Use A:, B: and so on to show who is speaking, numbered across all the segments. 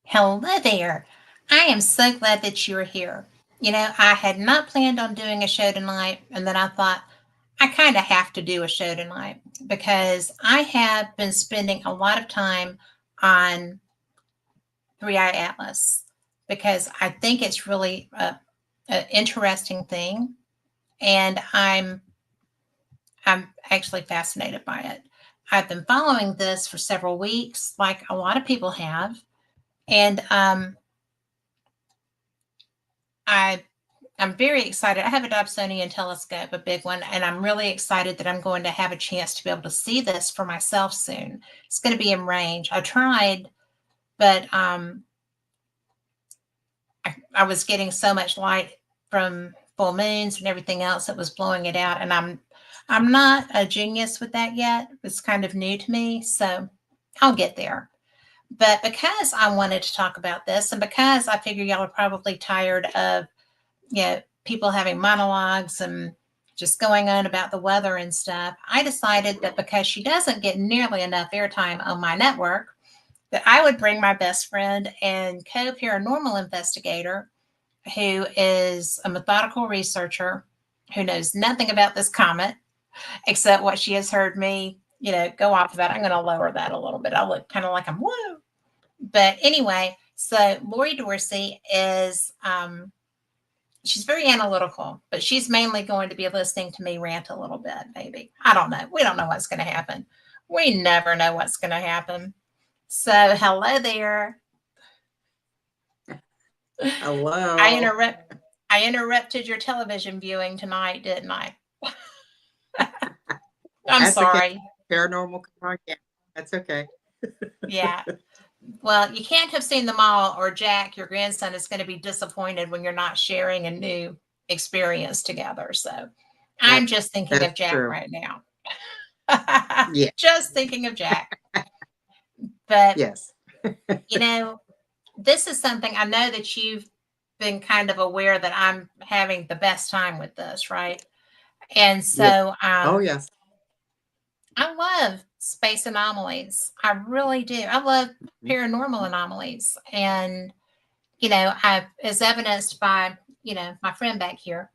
A: Hello there. I am so glad that you're here. I had not planned on doing a show tonight, and then I thought I kind of have to do a show tonight because I have been spending a lot of time on Three Eye Atlas because I think it's really an interesting thing, and I'm actually fascinated by it. I've been following this for several weeks, like a lot of people have, and I I'm very excited. I have a Dobsonian telescope, a big one, and I'm really excited that I'm going to have a chance to be able to see this for myself soon. It's going to be in range. I tried, but I was getting so much light from full moons and everything else that was blowing it out, and I'm not a genius with that yet. It's kind of new to me, so I'll get there. But because I wanted to talk about this, and because I figure y'all are probably tired of people having monologues and just going on about the weather and stuff, I decided that because she doesn't get nearly enough airtime on my network, that I would bring my best friend and co-paranormal investigator who is a methodical researcher who knows nothing about this comet except what she has heard me, go off about. I'm going to lower that a little bit. I look kind of like I'm whoa. But anyway, so Lori Dorsey is she's very analytical, but she's mainly going to be listening to me rant a little bit, maybe. I don't know. We don't know what's going to happen. We never know what's going to happen. So, hello there. I
B: Hello.
A: interrupt. I interrupted your television viewing tonight, didn't I? I'm
B: That's okay.
A: sorry.
B: Paranormal content. That's okay.
A: Yeah. Well, you can't have seen them all, or Jack, your grandson, is going to be disappointed when you're not sharing a new experience together. So, I'm
B: That
A: just thinking of
B: that's
A: Jack
B: true.
A: right now.
B: Yeah.
A: Just thinking of Jack. But,
B: Yes.
A: you know, this is something I know that you've been kind of aware that I'm having the best time with this, right? And
B: Yeah.
A: so
B: Oh yes.
A: I love space anomalies. I really do. I love
B: Mhm.
A: paranormal anomalies. And, as evidenced by, my friend back here.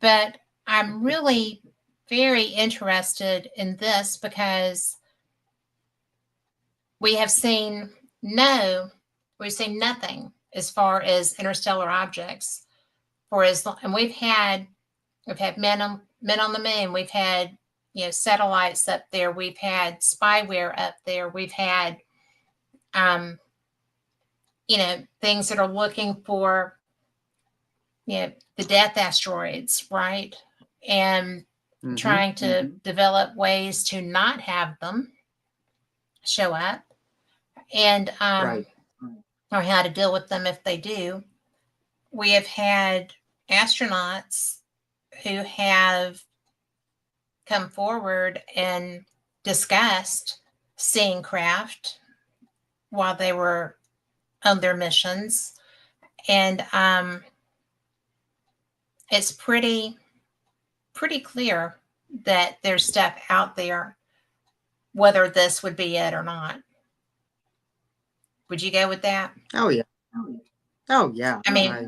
A: But I'm really very interested in this because we have seen no, we've seen nothing as far as interstellar objects for as long, and we've had men on the moon, we've had satellites up there, we've had spyware up there, we've had um, things that are looking for the death asteroids, right? And
B: Hmm.
A: trying to develop ways to not have them show up and
B: Right.
A: or how to deal with them if they do. We have had astronauts who have come forward and discussed seeing craft while they were on their missions. And it's pretty clear that there's stuff out there, whether this would be it or not. Would you go with that?
B: Oh yeah. Oh yeah.
A: I mean,
B: I.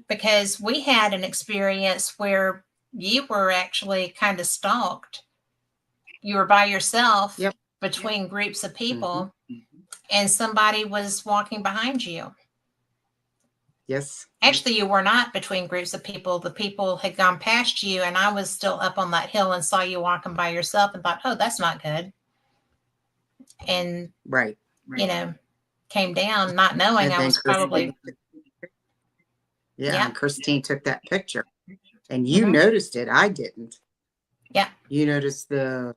A: because we had an experience where you were actually kind of stalked. You were by yourself
B: Yep.
A: between groups of
B: Hmm.
A: people, and somebody was walking behind you.
B: Yes.
A: Actually, you were not between groups of people. The people had gone past you, and I was still up on that hill and saw you walking by yourself and thought, oh, that's not good. And,
B: Right.
A: you know, came down not knowing
B: And
A: I
B: then
A: was probably,
B: Christine. Yeah,
A: yeah,
B: and Christine took that picture, and you
A: mm-hmm,
B: noticed it. I didn't.
A: yeah,
B: You noticed the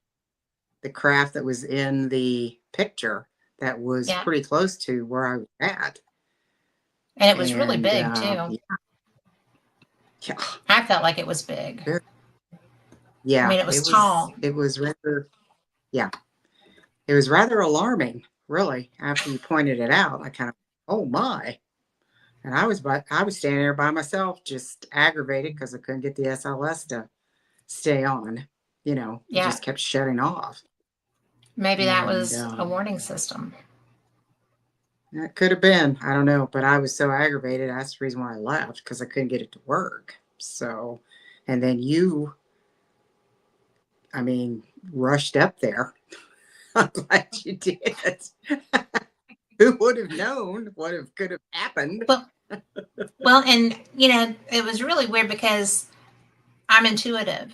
B: craft that was in the picture that was
A: yeah.
B: pretty close to where I was at,
A: And it was really
B: and
A: big too.
B: yeah, yeah,
A: I felt like it was big.
B: very,
A: I
B: yeah,
A: mean, it was tall.
B: it was rather, yeah, it was rather alarming, really. After you pointed it out, I kind of, oh my, and I was standing there by myself, just aggravated because I couldn't get the SLS to stay on. It
A: Yeah,
B: just kept shutting off,
A: maybe that
B: and
A: was a warning system.
B: It could have been. I don't know. But I was so aggravated. That's the reason why I left, because I couldn't get it to work. So, and then you, I mean, rushed up there. I'm glad you did. Who would have known what could have happened?
A: Well, well, and it was really weird because I'm intuitive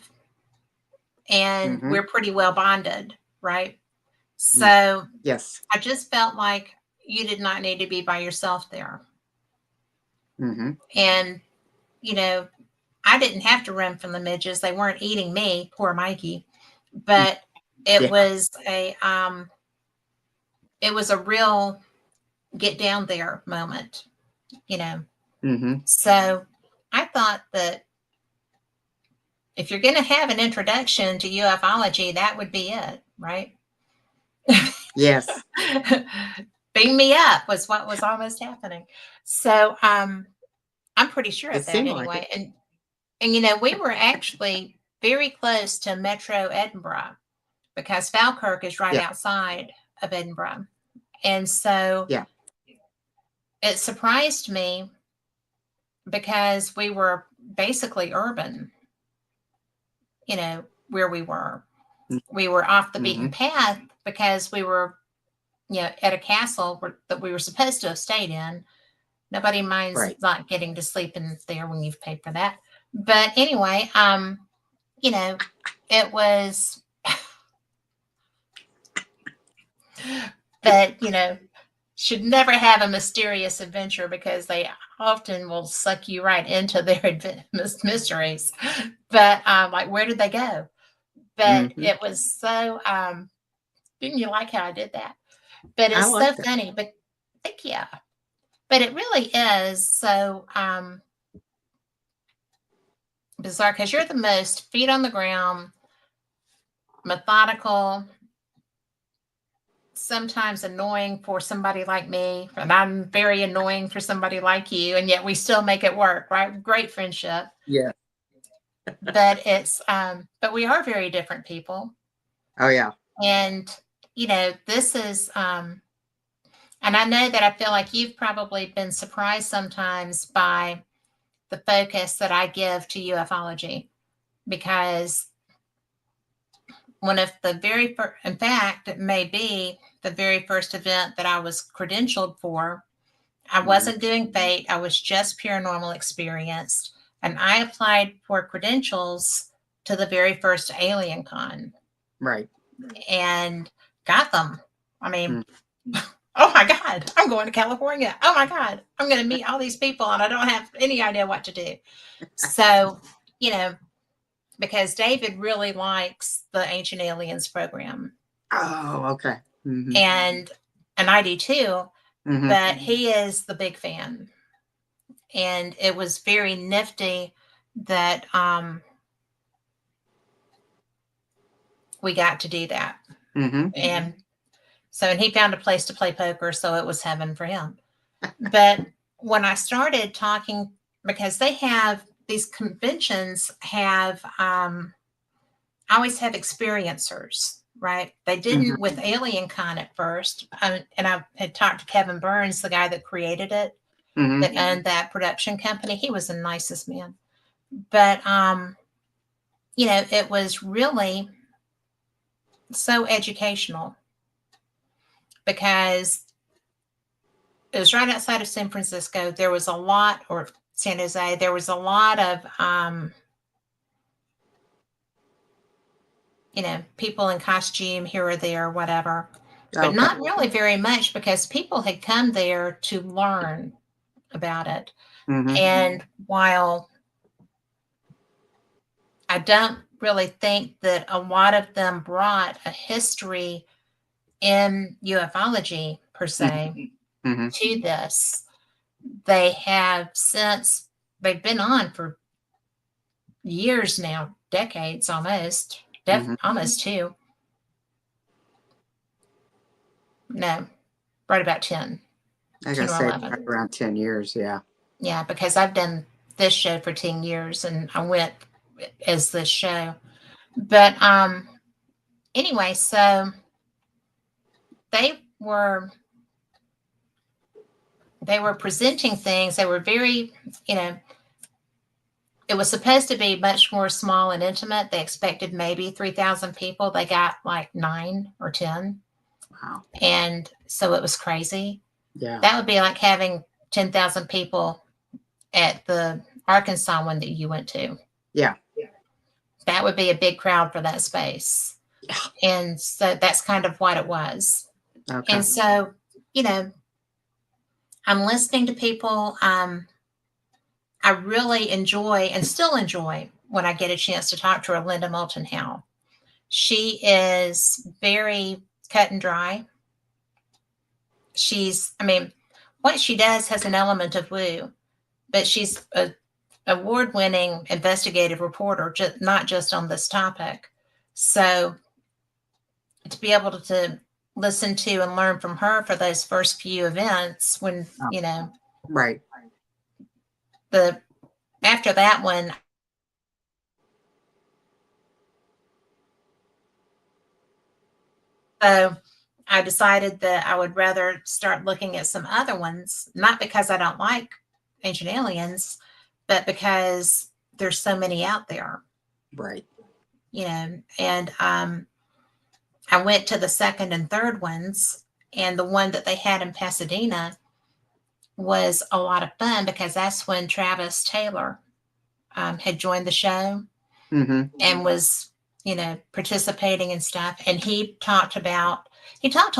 A: and
B: Mm-hmm.
A: we're pretty well bonded, right? So
B: Yes.
A: I just felt like you did not need to be by yourself there.
B: Mm-hmm.
A: And, you know, I didn't have to run from the midges. They weren't eating me, poor Mikey. But it
B: Yeah.
A: was a real get down there moment, you know.
B: Mm-hmm.
A: So I thought that if you're going to have an introduction to ufology, that would be it, right?
B: Yes.
A: Beam me up was what was almost happening. So I'm pretty sure
B: It
A: of that
B: seemed like it.
A: anyway. And we were actually very close to Metro Edinburgh because Falkirk is right
B: Yeah.
A: outside of Edinburgh. And so
B: Yeah.
A: it surprised me because we were basically urban, where we were. We were off the beaten
B: Mm-hmm.
A: path because we were, at a castle that we were supposed to have stayed in. Nobody minds
B: Right.
A: not getting to sleep in there when you've paid for that. But anyway, it was, but, should never have a mysterious adventure because they often will suck you right into their mysteries. But like, where did they go? But
B: Mm-hmm.
A: it was so, didn't you like how I did that? But
B: I
A: it's so
B: liked it.
A: funny. But thank you. But it really is so bizarre because you're the most feet on the ground, methodical, sometimes annoying for somebody like me, and I'm very annoying for somebody like you, and yet we still make it work, right? Great friendship.
B: Yeah.
A: But but we are very different people.
B: Oh yeah.
A: And this is and I know that I feel like you've probably been surprised sometimes by the focus that I give to ufology because one of the very first, in fact, it may be the very first event that I was credentialed for. I
B: Mm-hmm.
A: wasn't doing fate, I was just paranormal experienced. And I applied for credentials to the very first Alien Con
B: Right.
A: and got them. I mean,
B: Mm.
A: oh my God, I'm going to California. Oh my God, I'm going to meet all these people and I don't have any idea what to do. So, because David really likes the Ancient Aliens program.
B: Oh, okay. Mm-hmm.
A: And I do too,
B: Mm-hmm.
A: but he is the big fan. And it was very nifty that we got to do that.
B: Mm-hmm.
A: And so, and he found a place to play poker, so it was heaven for him. But when I started talking, because they have these conventions have always have experiencers, right? They
B: Mm-hmm.
A: didn't with Alien Con at first. And I had talked to Kevin Burns, the guy that created it,
B: Mm-hmm.
A: that owned that production company. He was the nicest man. But it was really so educational because it was right outside of San Francisco. There was a lot, or San Jose, there was a lot of people in costume here or there, whatever, but
B: Okay.
A: not really very much because people had come there to learn about it.
B: Mm-hmm.
A: And while I don't really think that a lot of them brought a history in ufology per se
B: Mm-hmm.
A: to this, they have since they've been on for years now, decades almost,
B: Mm-hmm.
A: almost two. No, right about 10,
B: I gotta
A: 10 or
B: say, right
A: 11.
B: around 10 years. Yeah.
A: Yeah, because I've done this show for 10 years and I went as this show. But anyway, so they were they were presenting things. They were very, you know, it was supposed to be much more small and intimate. They expected maybe 3,000 people. They got like 9 or 10.
B: Wow.
A: And so it was crazy.
B: Yeah.
A: That would be like having 10,000 people at the Arkansas one that you went to.
B: Yeah.
A: That would be a big crowd for that space.
B: Yeah.
A: And so that's kind of what it was.
B: Okay.
A: And so, you know, I'm listening to people. I really enjoy and still enjoy when I get a chance to talk to her, Linda Moulton Howe. She is very cut and dry. I mean, what she does has an element of woo, but she's a award-winning investigative reporter, not just on this topic. So to be able to listen to and learn from her for those first few events, when you know,
B: right,
A: after that one, so I decided that I would rather start looking at some other ones, not because I don't like Ancient Aliens, but because there's so many out there.
B: right.
A: You know, and I went to the second and third ones, and the one that they had in Pasadena was a lot of fun because that's when Travis Taylor had joined the show
B: Mm-hmm.
A: and was, you know, participating and stuff. And he talked a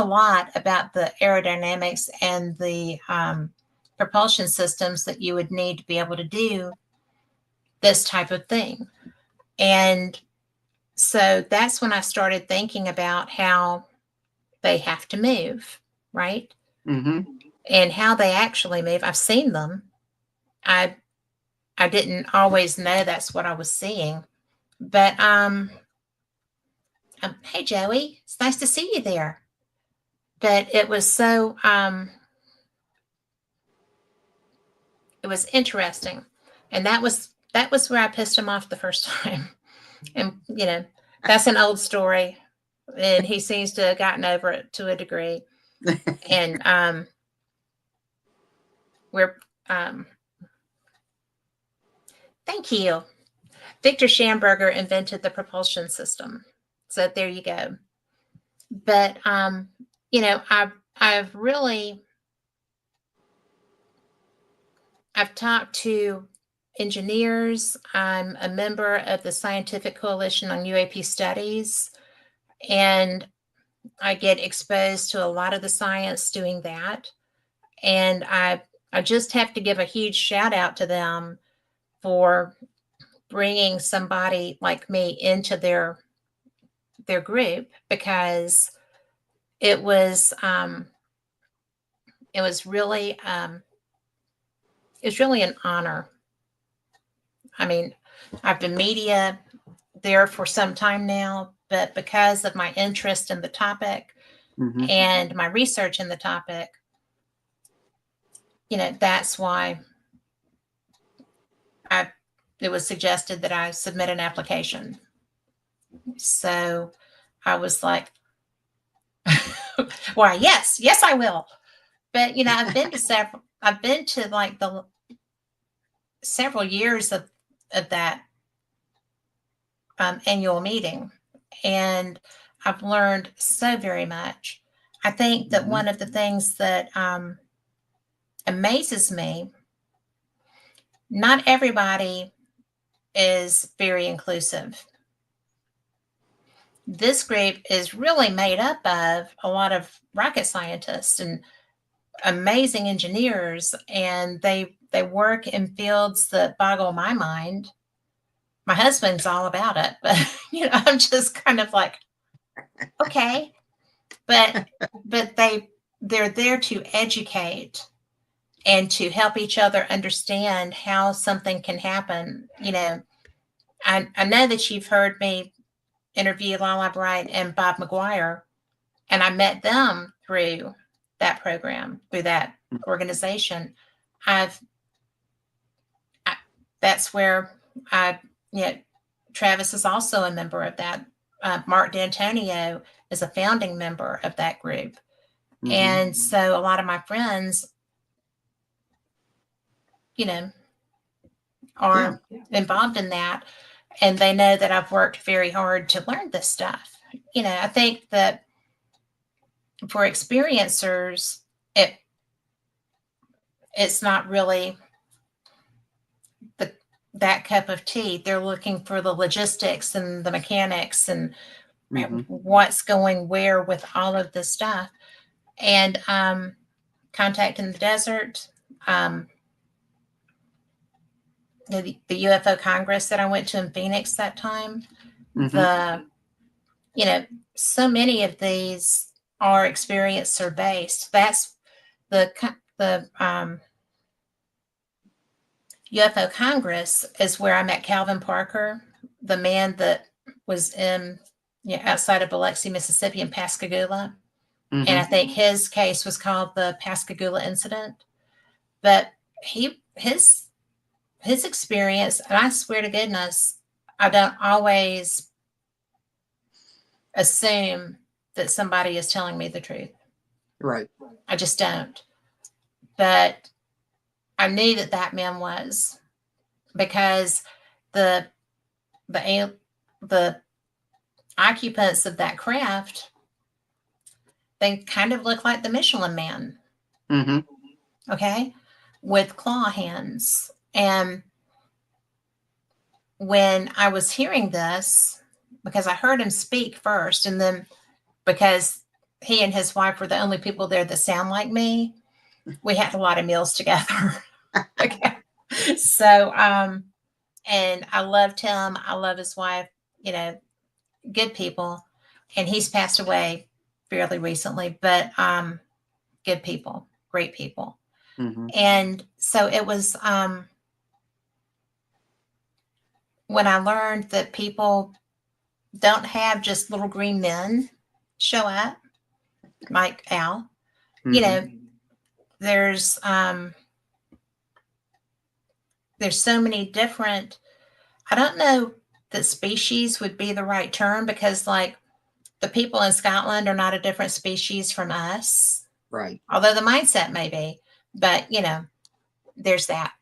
A: lot about the aerodynamics and the propulsion systems that you would need to be able to do this type of thing. And so that's when I started thinking about how they have to move, right?
B: Mm-hmm.
A: And how they actually move. I've seen them. I didn't always know that's what I was seeing. But hey Joey, it's nice to see you there. But it was so it was interesting. And that was where I pissed him off the first time. And you know, that's an old story. And he seems to have gotten over it to a degree. And we're thank you. Victor Schamberger invented the propulsion system. So there you go. But you know, I've talked to engineers. I'm a member of the Scientific Coalition on UAP Studies, and I get exposed to a lot of the science doing that. And I just have to give a huge shout out to them for bringing somebody like me into their group, because it was really an honor. I mean, I've been media there for some time now, but because of my interest in the topic
B: Mm-hmm.
A: and my research in the topic, you know, that's why it was suggested that I submit an application. So I was like, why, yes, I will. But you know, I've been to like the several years of that annual meeting, and I've learned so very much. I think that one of the things that amazes me, not everybody is very inclusive. This group is really made up of a lot of rocket scientists and amazing engineers, and they work in fields that boggle my mind. My husband's all about it, but you know, I'm just kind of like, okay, but they're there to educate and to help each other understand how something can happen. You know, I know that you've heard me interview Lala Bright and Bob McGuire, and I met them through that program, through that organization. That's where you know, Travis is also a member of that. Mark D'Antonio is a founding member of that group. Mm-hmm. And so a lot of my friends you know,
B: Yeah.
A: are involved in that, and they know that I've worked very hard to learn this stuff. I think that for experiencers, it it's not really the that cup of tea. They're looking for the logistics and the mechanics and
B: Hmm.
A: what's going where with all of this stuff. And Contact in the Desert, um, the UFO Congress that I went to in Phoenix that time,
B: Hmm.
A: the you know, so many of these are experiencer based. That's the UFO Congress is where I met Calvin Parker, the man that was in outside of Biloxi, Mississippi, in Pascagoula, and I
B: Hmm.
A: think his case was called the Pascagoula Incident. But his experience, and I swear to goodness, I don't always assume that somebody is telling me the truth.
B: Right.
A: I just don't. But I knew that man was, because the the the occupants of that craft, they kind of look like the Michelin Man,
B: Hmm.
A: okay, with claw hands. And when I was hearing this, because I heard him speak first, and then because he and his wife were the only people there that sound like me, we had a lot of meals together. Okay. So, and I loved him. I love his wife, you know, good people. And he's passed away fairly recently, but good people, great people.
B: Hmm.
A: And so it was when I learned that people don't have just little green men show up like Al, you
B: Hmm.
A: know, there's um there's so many different, I don't know that species would be the right term, because like the people in Scotland are not a different species from us,
B: Right.
A: although the mindset may be, but there's that.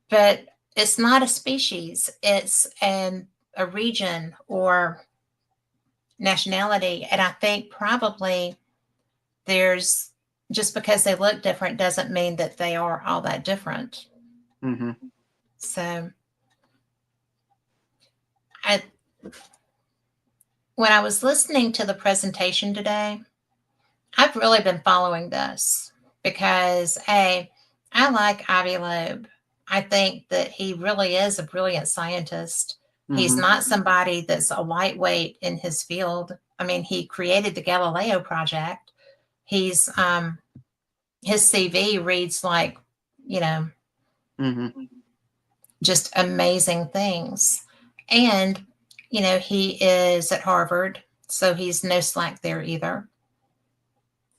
A: But it's not a species, it's a region or nationality. And I think probably there's, just because they look different doesn't mean that they are all that different.
B: Hmm.
A: So I, when I was listening to the presentation today, I've really been following this because I like Ivy Loeb. I think that he really is a brilliant scientist. He's
B: Hmm.
A: not somebody that's a lightweight in his field. I mean, he created the Galileo project. He's his CV reads like, you know,
B: Hmm.
A: just amazing things. And, he is at Harvard, so he's no slack there either.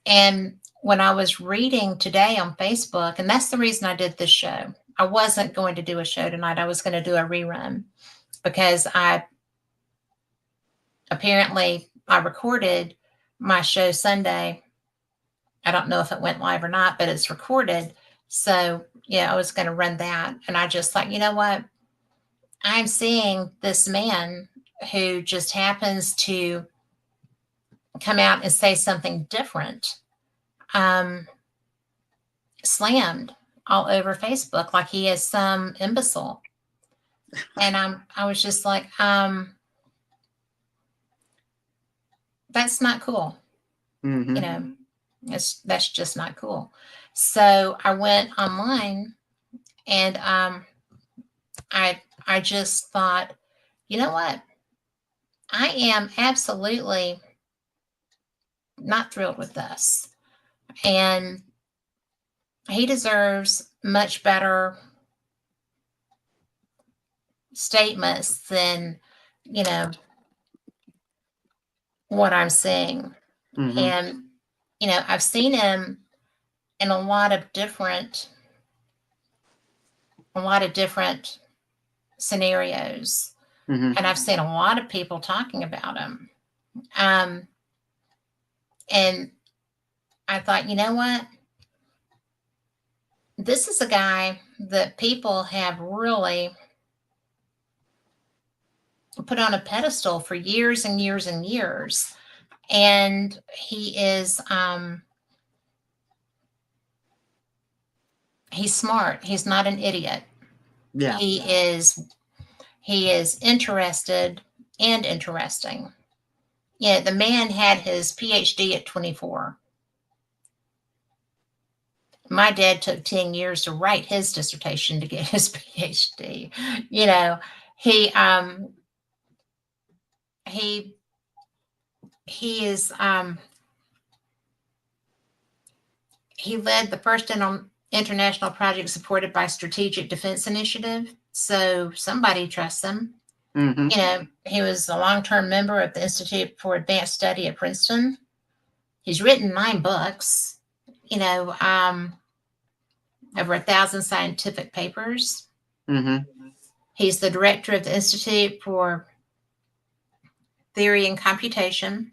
A: And when I was reading today on Facebook, and that's the reason I did this show, I wasn't going to do a show tonight. I was going to do a rerun because I recorded my show Sunday. I don't know if it went live or not, but it's recorded. So, yeah, I was going to run that. And I just thought, you know what? I'm seeing this man who just happens to come out and say something different, um, slammed all over Facebook like he is some imbecile. And I was just like, that's not cool. You
B: Hmm.
A: know, that's just not cool. So I went online, and I just thought, you know what? I am absolutely not thrilled with this. And he deserves much better statements than, you know, what I'm seeing.
B: Hmm.
A: And, I've seen him in a lot of different scenarios.
B: Hmm.
A: And I've seen a lot of people talking about him. Um, and I thought, you know what? this is a guy that people have really put on a pedestal for years and years and years. And he's smart. He's not an idiot.
B: Yeah.
A: He is interested and interesting. Yeah, the man had his PhD at 24. My dad took 10 years to write his dissertation to get his PhD. You know, he he he is he led the first international project supported by Strategic Defense Initiative. So somebody trusts him.
B: Mm-hmm.
A: You know, he was a long-term member of the Institute for Advanced Study at Princeton. He's written 9 books. You know, over 1,000 scientific papers.
B: Mm-hmm.
A: He's the director of the Institute for Theory and Computation.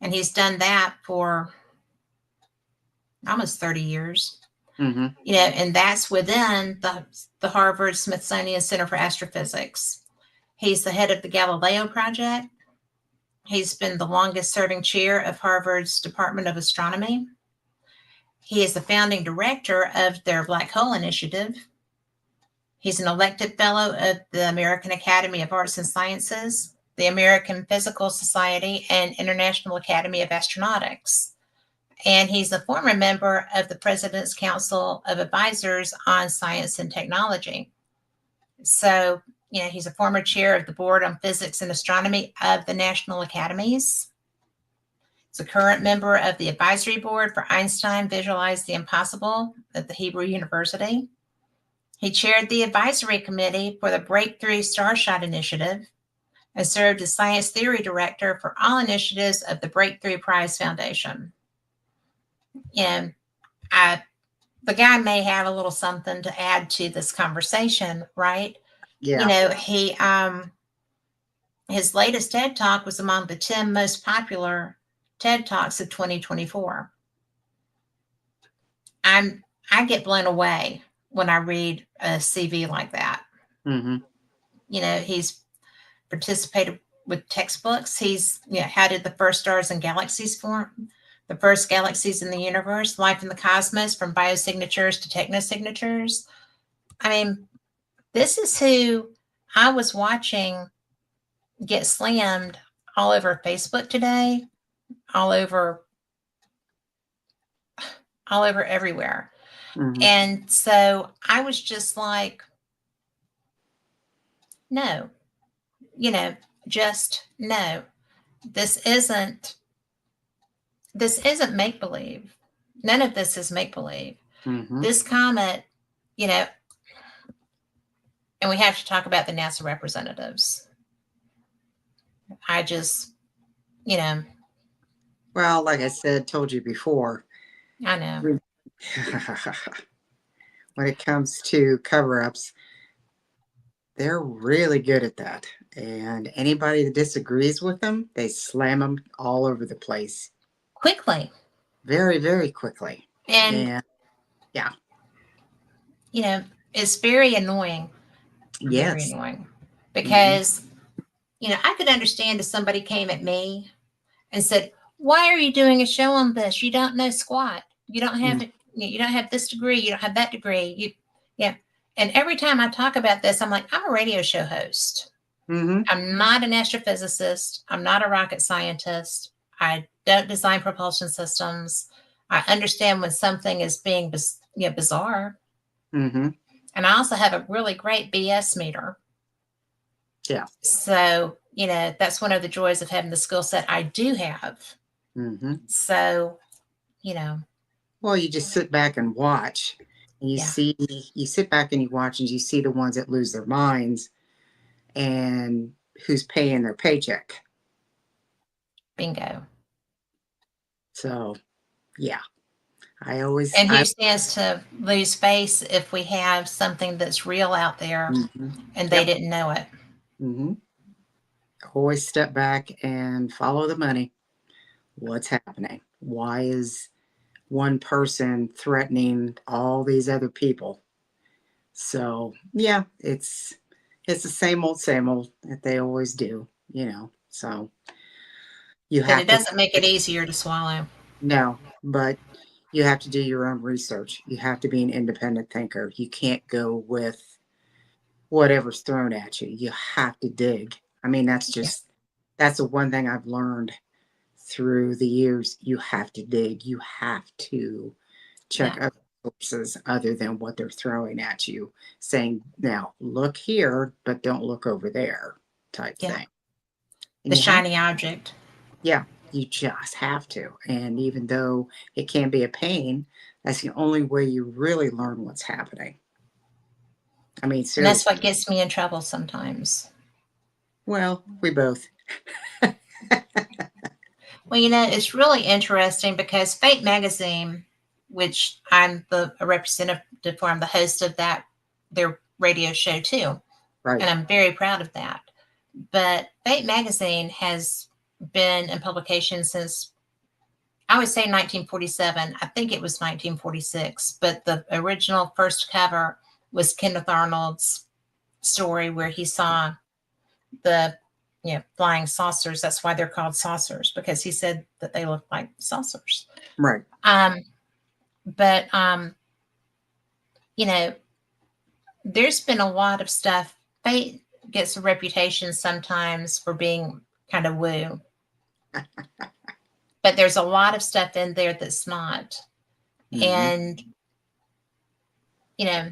A: And he's done that for almost 30 years.
B: Mm-hmm.
A: You know, and that's within the Harvard Smithsonian Center for Astrophysics. He's the head of the Galileo Project. He's been the longest serving chair of Harvard's Department of Astronomy. He is the founding director of their Black Hole Initiative. He's an elected fellow of the American Academy of Arts and Sciences, the American Physical Society, and International Academy of Astronautics. And he's a former member of the President's Council of Advisors on Science and Technology. So, you know, he's a former chair of the Board on Physics and Astronomy of the National Academies. He's a current member of the advisory board for Einstein Visualize the Impossible at the Hebrew University. He chaired the advisory committee for the Breakthrough Starshot Initiative and served as science theory director for all initiatives of the Breakthrough Prize Foundation. And the guy may have a little something to add to this conversation, right?
B: Yeah.
A: You know, his latest TED Talk was among the 10 most popular TED Talks of 2024. I get blown away when I read a CV like that.
B: Mm-hmm.
A: You know, he's participated with textbooks. He's, you know, how did the first stars and galaxies form? The first galaxies in the universe, life in the cosmos, from biosignatures to technosignatures. I mean, this is who I was watching get slammed all over Facebook today, all over everywhere.
B: Mm-hmm.
A: And so I was just like, no, you know, just no. This isn't make believe. None of this is make believe.
B: Mm-hmm.
A: This comet, you know, and we have to talk about the NASA representatives. I just, you know.
B: Well, like I said, told you before.
A: I know.
B: When it comes to cover-ups, they're really good at that. And anybody that disagrees with them, they slam them all over the place.
A: Quickly.
B: Very, very quickly.
A: And
B: yeah.
A: You know, it's very annoying.
B: Yes.
A: Very annoying. Because, you know, I could understand if somebody came at me and said, why are you doing a show on this? You don't know squat. You don't have it. You don't have this degree. You don't have that degree. Yeah. And every time I talk about this, I'm like, I'm a radio show host.
B: Mm-hmm.
A: I'm not an astrophysicist. I'm not a rocket scientist. I don't design propulsion systems. I understand when something is being bizarre.
B: Mm-hmm.
A: And I also have a really great BS meter.
B: Yeah.
A: So, you know, that's one of the joys of having the skill set I do have.
B: Mm-hmm.
A: So, you know.
B: Well, you just sit back and watch. And you sit back and you watch and you see the ones that lose their minds and who's paying their paycheck.
A: Bingo.
B: So, yeah. Who
A: stands to lose face if we have something that's real out there and they didn't know it.
B: Mm-hmm. Always step back and follow the money. What's happening? Why is one person threatening all these other people. So yeah, it's the same old that they always do, you know. So you
A: But
B: have
A: it
B: to
A: doesn't make it easier to swallow.
B: no, but you have to do your own research. You have to be an independent thinker. You can't go with whatever's thrown at you. You have to dig. I mean,
A: Yeah.
B: that's the one thing I've learned through the years. You have to dig. You have to check
A: Yeah.
B: other sources other than what they're throwing at you, saying, now look here, but don't look over there type
A: Yeah.
B: thing. And
A: The
B: you have,
A: shiny object.
B: yeah, you just have to. And even though it can be a pain, that's the only way you really learn what's happening. I mean,
A: And that's
B: seriously.
A: what gets me in trouble sometimes.
B: Well, we both.
A: Well, it's really interesting because Fate Magazine, which I'm a representative for, I'm the host of their radio show too.
B: Right.
A: And I'm very proud of that. But Fate Magazine has been in publication since, I would say 1947. I think it was 1946, but the original first cover was Kenneth Arnold's story where he saw the flying saucers. That's why they're called saucers, because he said that they look like saucers.
B: Right.
A: Um, but you know, there's been a lot of stuff. Fate gets a reputation sometimes for being kind of woo, but there's a lot of stuff in there that's not.
B: Mm-hmm.
A: And you know,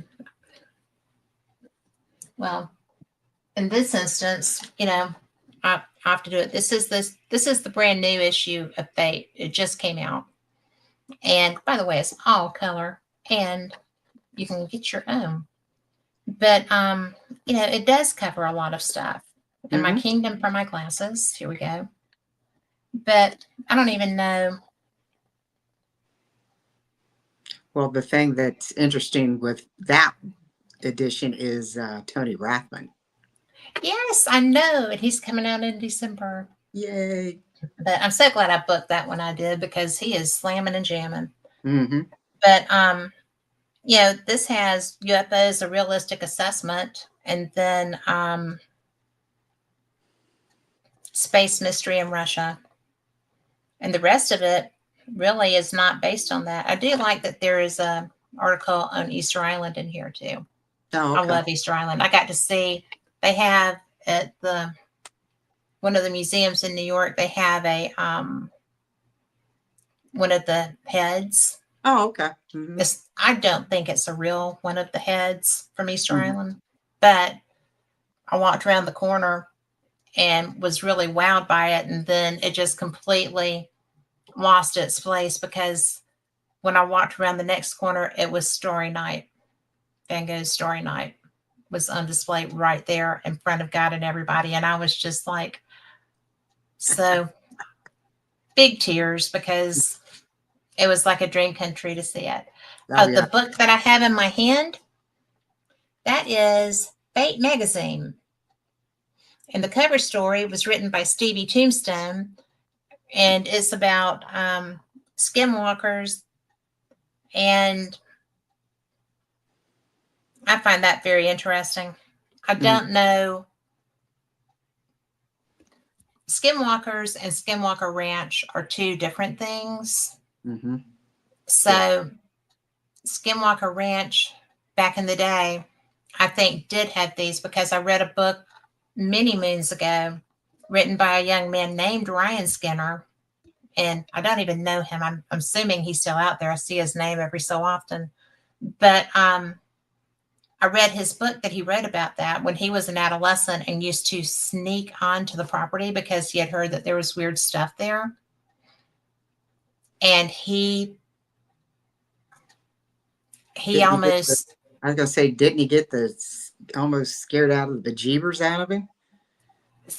A: well, in this instance, I have to do it. This is the brand new issue of Fate. It just came out. And by the way, it's all color and you can get your own. But it does cover a lot of stuff. And my
B: Mm-hmm.
A: kingdom for my glasses. Here we go. But I don't even know.
B: Well, the thing that's interesting with that edition is Tony Rathman.
A: Yes, I know. And he's coming out in December.
B: Yay.
A: But I'm so glad I booked that when I did because he is slamming and jamming.
B: Mm-hmm.
A: But this has UFOs, a realistic assessment, and then space mystery in Russia. And the rest of it really is not based on that. I do like that there is a article on Easter Island in here too.
B: Oh,
A: I
B: okay.
A: love Easter Island. I got to see, they have at one of the museums in New York, they have a one of the heads.
B: Oh, okay. Mm-hmm.
A: I don't think it's a real one of the heads from Easter
B: Mm-hmm.
A: Island, but I walked around the corner and was really wowed by it. And then it just completely lost its place because when I walked around the next corner, it was Story Night. Van Gogh's Story Night was on display right there in front of God and everybody. And I was just like, so big tears because it was like a dream come true to see it.
B: Oh, yeah.
A: The book that I have in my hand, that is Fate Magazine. And the cover story was written by Stevie Tombstone. And it's about skinwalkers. And I find that very interesting. I don't know. Skinwalkers and Skinwalker Ranch are two different things.
B: Mm-hmm.
A: So,
B: Yeah.
A: Skinwalker Ranch, back in the day, I think did have these because I read a book many moons ago written by a young man named Ryan Skinner. And I don't even know him. I'm assuming he's still out there. I see his name every so often. But I read his book that he wrote about that when he was an adolescent and used to sneak onto the property because he had heard that there was weird stuff there. And he
B: Didn't he get
A: almost
B: I was gonna say, didn't he get the almost scared out of the jeebers out of him?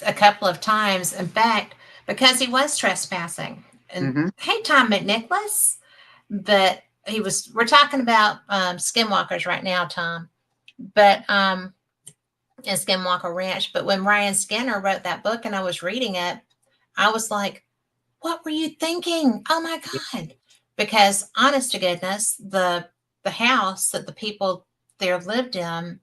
A: a couple of times, in fact, because he was trespassing. And
B: Mm-hmm.
A: hey, Tom McNicholas, but we're talking about skinwalkers right now, Tom, but in Skinwalker Ranch. But when Ryan Skinner wrote that book and I was reading it, I was like, what were you thinking? Oh my God. because honest to goodness, the house that the people there lived in,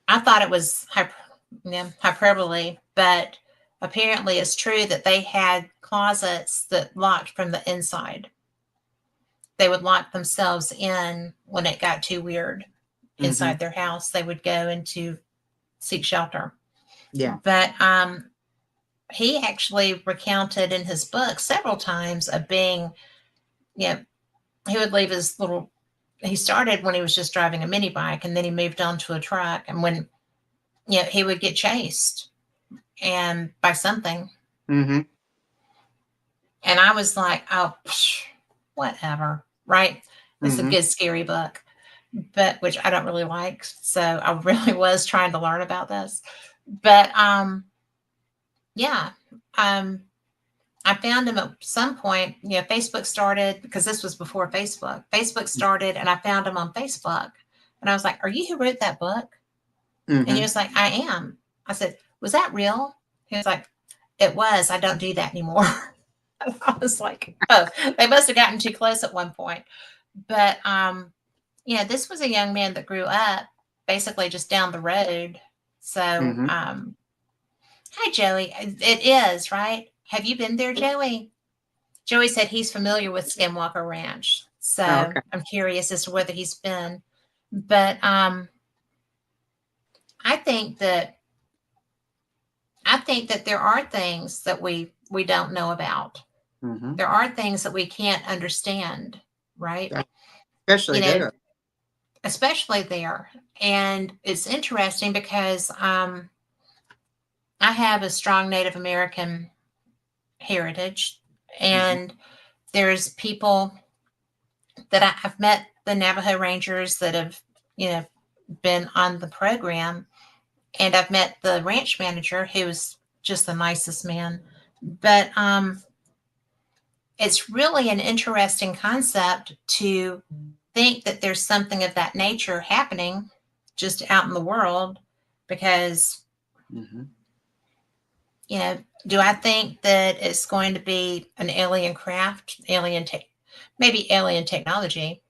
A: I thought it was hyperbole, but apparently it's true that they had closets that locked from the inside. They would lock themselves in when it got too weird
B: Mm-hmm.
A: inside their house. They would go into seek shelter.
B: Yeah.
A: But he actually recounted in his book several times of being, you know, he would leave his little, he started when he was just driving a mini bike and then he moved on to a truck. And when, he would get chased and by something.
B: Mm-hmm.
A: And I was like, oh, whatever. Right. It's a
B: Mm-hmm.
A: good, scary book, but which I don't really like. So I really was trying to learn about this. But yeah. Um, I found him at some point, Facebook started because this was before Facebook. Facebook started and I found him on Facebook. And I was like, are you who wrote that book? And he
B: Mm-hmm.
A: was like, I am. I said, was that real? He was like, it was. I don't do that anymore. I was like, oh, they must have gotten too close at one point. But this was a young man that grew up basically just down the road. So
B: Mm-hmm.
A: hi Joey. It is, right? Have you been there, Joey? Joey said he's familiar with Skinwalker Ranch.
B: Oh,
A: So
B: okay.
A: I'm curious as to whether he's been. But I think that there are things that we don't know about.
B: Mm-hmm.
A: There are things that we can't understand, right?
B: Especially
A: You know,
B: there.
A: especially there. And it's interesting because I have a strong Native American heritage,
B: Mm-hmm.
A: and there's people that I've met, the Navajo Rangers that have, been on the program, and I've met the ranch manager who's just the nicest man. But it's really an interesting concept to think that there's something of that nature happening just out in the world because,
B: Mm-hmm.
A: do I think that it's going to be an alien craft, maybe alien technology,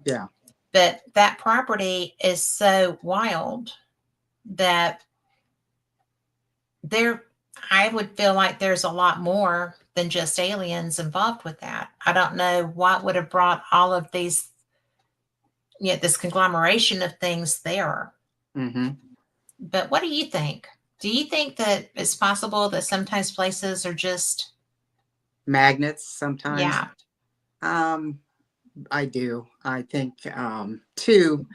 B: Yeah.
A: but that property is so wild that there, I would feel like there's a lot more than just aliens involved with that. I don't know what would have brought all of these, this conglomeration of things there.
B: Mm-hmm.
A: But what do you think? Do you think that it's possible that sometimes places are just,
B: Magnets sometimes.
A: yeah,
B: Um, I do. I think too,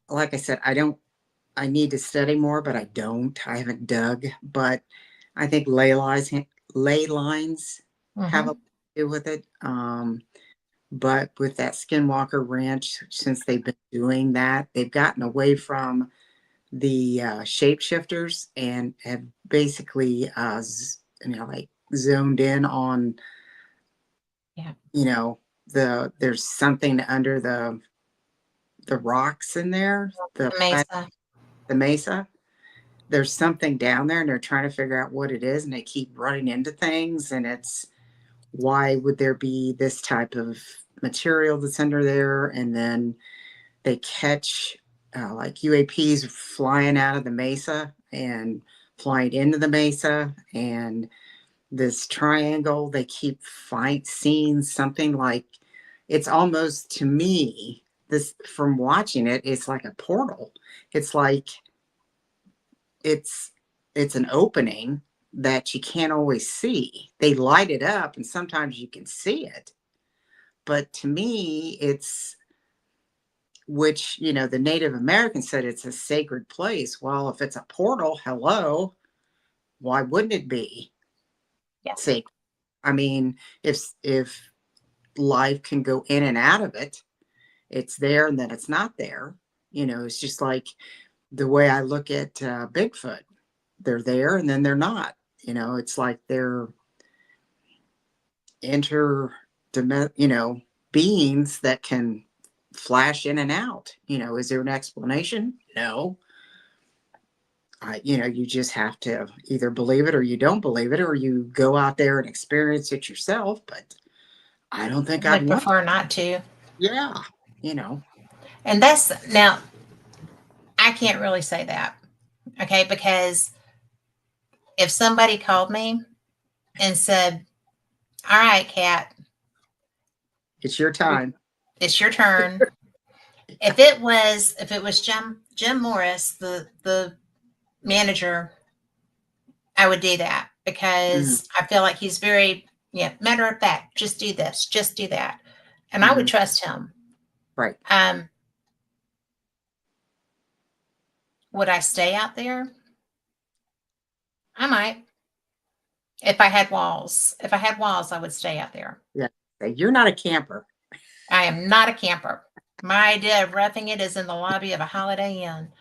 B: like I said, I need to study more, but I don't. I haven't dug. But I think ley lines have a
A: mm-hmm,
B: lot to do with it. But with that Skinwalker Ranch, since they've been doing that, they've gotten away from the shapeshifters and have basically, like zoned in on,
A: yeah,
B: you know, there's something under the rocks in there,
A: the mesa,
B: the mesa. There's something down there, and they're trying to figure out what it is, and they keep running into things, and it's why would there be this type of material that's under there, and then they catch like UAPs flying out of the mesa and flying into the mesa, and this triangle they keep seeing something like, it's almost, to me, this, from watching it, it's like a portal. It's like it's it's an opening that you can't always see. They light it up and sometimes you can see it, but to me it's, which, the Native Americans said it's a sacred place. Well, if it's a portal, hello, why wouldn't it be
A: yeah,
B: sacred? I mean, if life can go in and out of it, it's there and then it's not there. It's just like the way I look at Bigfoot. They're there and then they're not. It's like they're inter, beings that can flash in and out. Is there an explanation? No. You just have to either believe it or you don't believe it, or you go out there and experience it yourself. But I don't think I'd
A: Would
B: want.
A: prefer not to.
B: Yeah, you know.
A: And that's now, I can't really say that. Okay. Because if somebody called me and said, all right, Kat,
B: It's your time.
A: it's your turn. If it was Jim Morris, the manager, I would do that
B: Hmm.
A: because I feel like he's very, yeah, matter of fact, just do this, just do that. And I would
B: Hmm.
A: trust him.
B: Right.
A: Um, would I stay out there? I might. If I had walls. If I had walls, I would stay out there.
B: Yeah. You're not a camper.
A: I am not a camper. My idea of roughing it is in the lobby of a Holiday Inn.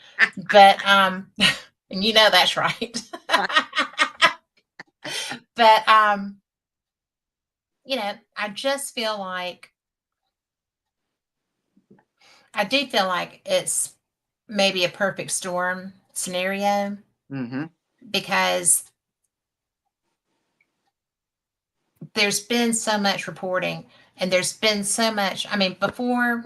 A: But and you know that's right. But I just feel like I do feel like it's maybe a perfect storm scenario
B: Hmm.
A: because there's been so much reporting and there's been so much. I mean, before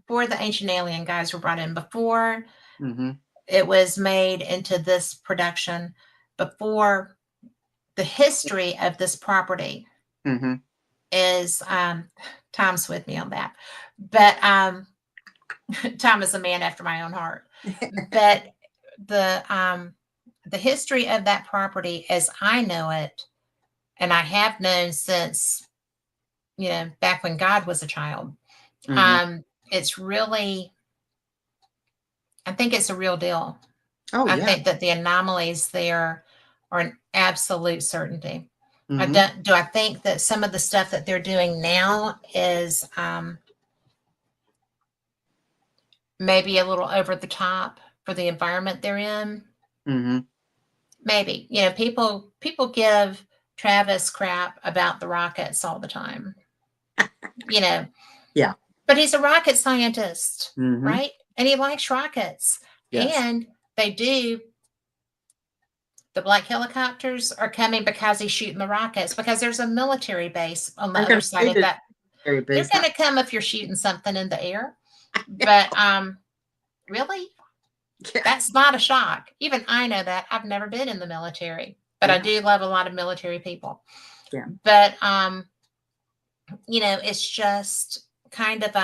A: the ancient alien guys were brought in, before
B: Hmm.
A: it was made into this production, before the history of this property
B: Hmm.
A: is Tom's with me on that. But Tom is a man after my own heart. But the history of that property as I know it, and I have known since, back when God was a child,
B: Hmm.
A: it's really, I think it's a real deal.
B: Oh
A: I
B: yeah.
A: think that the anomalies there are an absolute certainty.
B: Hmm.
A: Do I think that some of the stuff that they're doing now is maybe a little over the top for the environment they're in?
B: Hmm.
A: Maybe. People give Travis crap about the rockets all the time. You know,
B: Yeah.
A: but he's a rocket scientist,
B: Hmm.
A: right? And he likes rockets.
B: Yes.
A: And they do. The black helicopters are coming because he's shooting the rockets, because there's a military base on the
B: I'm
A: other
B: going to
A: side
B: say
A: of
B: this,
A: that.
B: Terry, but
A: They're
B: it's
A: going
B: not.
A: to come if you're shooting something in the air. But really,
B: Yeah.
A: that's not a shock. Even I know that. I've never been in the military, but I
B: Yeah.
A: do love a lot of military people.
B: Yeah.
A: But it's just kind
B: I,
A: of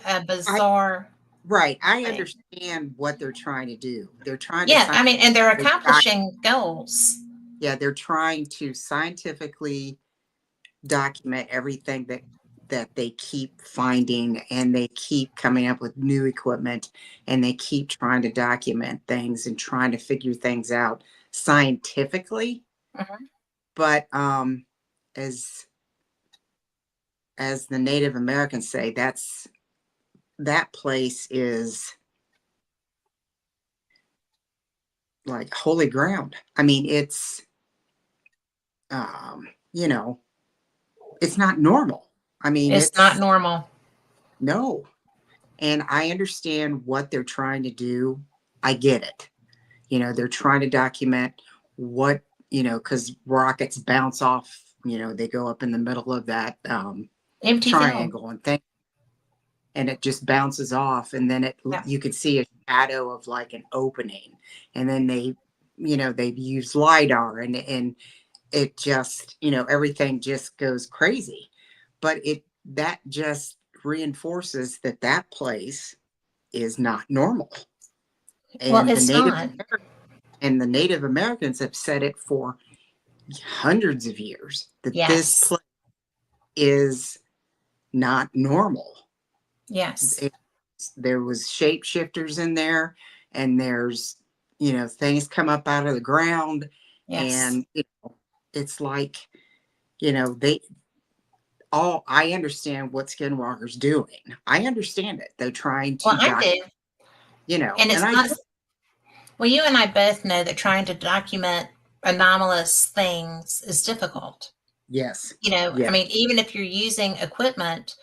A: a
B: I,
A: bizarre
B: right. I
A: thing.
B: understand what they're trying to do. They're trying to
A: Yeah, I mean, and they're
B: scientifically,
A: accomplishing goals.
B: yeah, they're trying to scientifically document everything that they keep finding, and they keep coming up with new equipment, and they keep trying to document things and trying to figure things out scientifically.
A: Mhm.
B: But as as the Native Americans say, that place is like holy ground. I mean, it's um, you know, it's not normal. I mean,
A: It's not
B: it's
A: normal.
B: no. And I understand what they're trying to do. I get it. They're trying to document what, because rockets bounce off, they go up in the middle of that
A: Empty field.
B: triangle and it just bounces off. And then
A: Yeah.
B: you could see a shadow of like an opening. And then they've used LiDAR and it just, everything just goes crazy. But that just reinforces that place is not normal.
A: Well,
B: And the
A: it's
B: Native
A: not.
B: and the Native Americans have said it for hundreds of years that this
A: Yes.
B: place is not normal.
A: Yes.
B: There was shapeshifters in there, and there's things come up out of the ground,
A: Yes.
B: and it's like they all. I understand what Skinwalker's doing. I understand it. They're trying
A: Well,
B: to
A: I
B: document,
A: do. And
B: and
A: it's
B: I
A: not,
B: get
A: well, you and I both know that trying to document anomalous things is difficult.
B: yes,
A: I
B: yeah,
A: mean, even if you're using equipment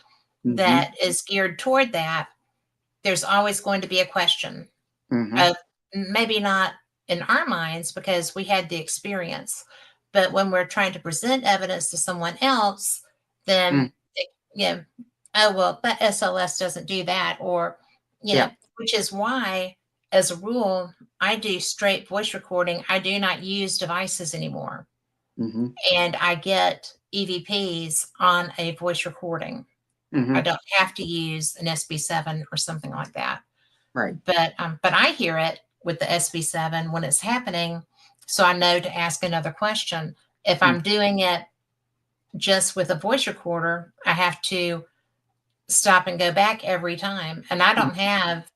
B: mm-hmm,
A: that is geared toward that, there's always going to be a question
B: mm-hmm,
A: of maybe not in our minds because we had the experience, But when we're trying to present evidence to someone else, then,
B: Mm.
A: you know, oh, well, that SLS doesn't do that. Or,
B: Yeah.
A: which is why, as a rule, I do straight voice recording. I do not use devices anymore.
B: Mm-hmm.
A: And I get EVPs on a voice recording. I
B: Mm-hmm.
A: don't have to use an SB7 or something like that.
B: Right.
A: But I hear it with the SB7 when it's happening, so I know to ask another question. If
B: Mm.
A: I'm doing it just with a voice recorder, I have to stop and go back every time. And I
B: Mm.
A: don't have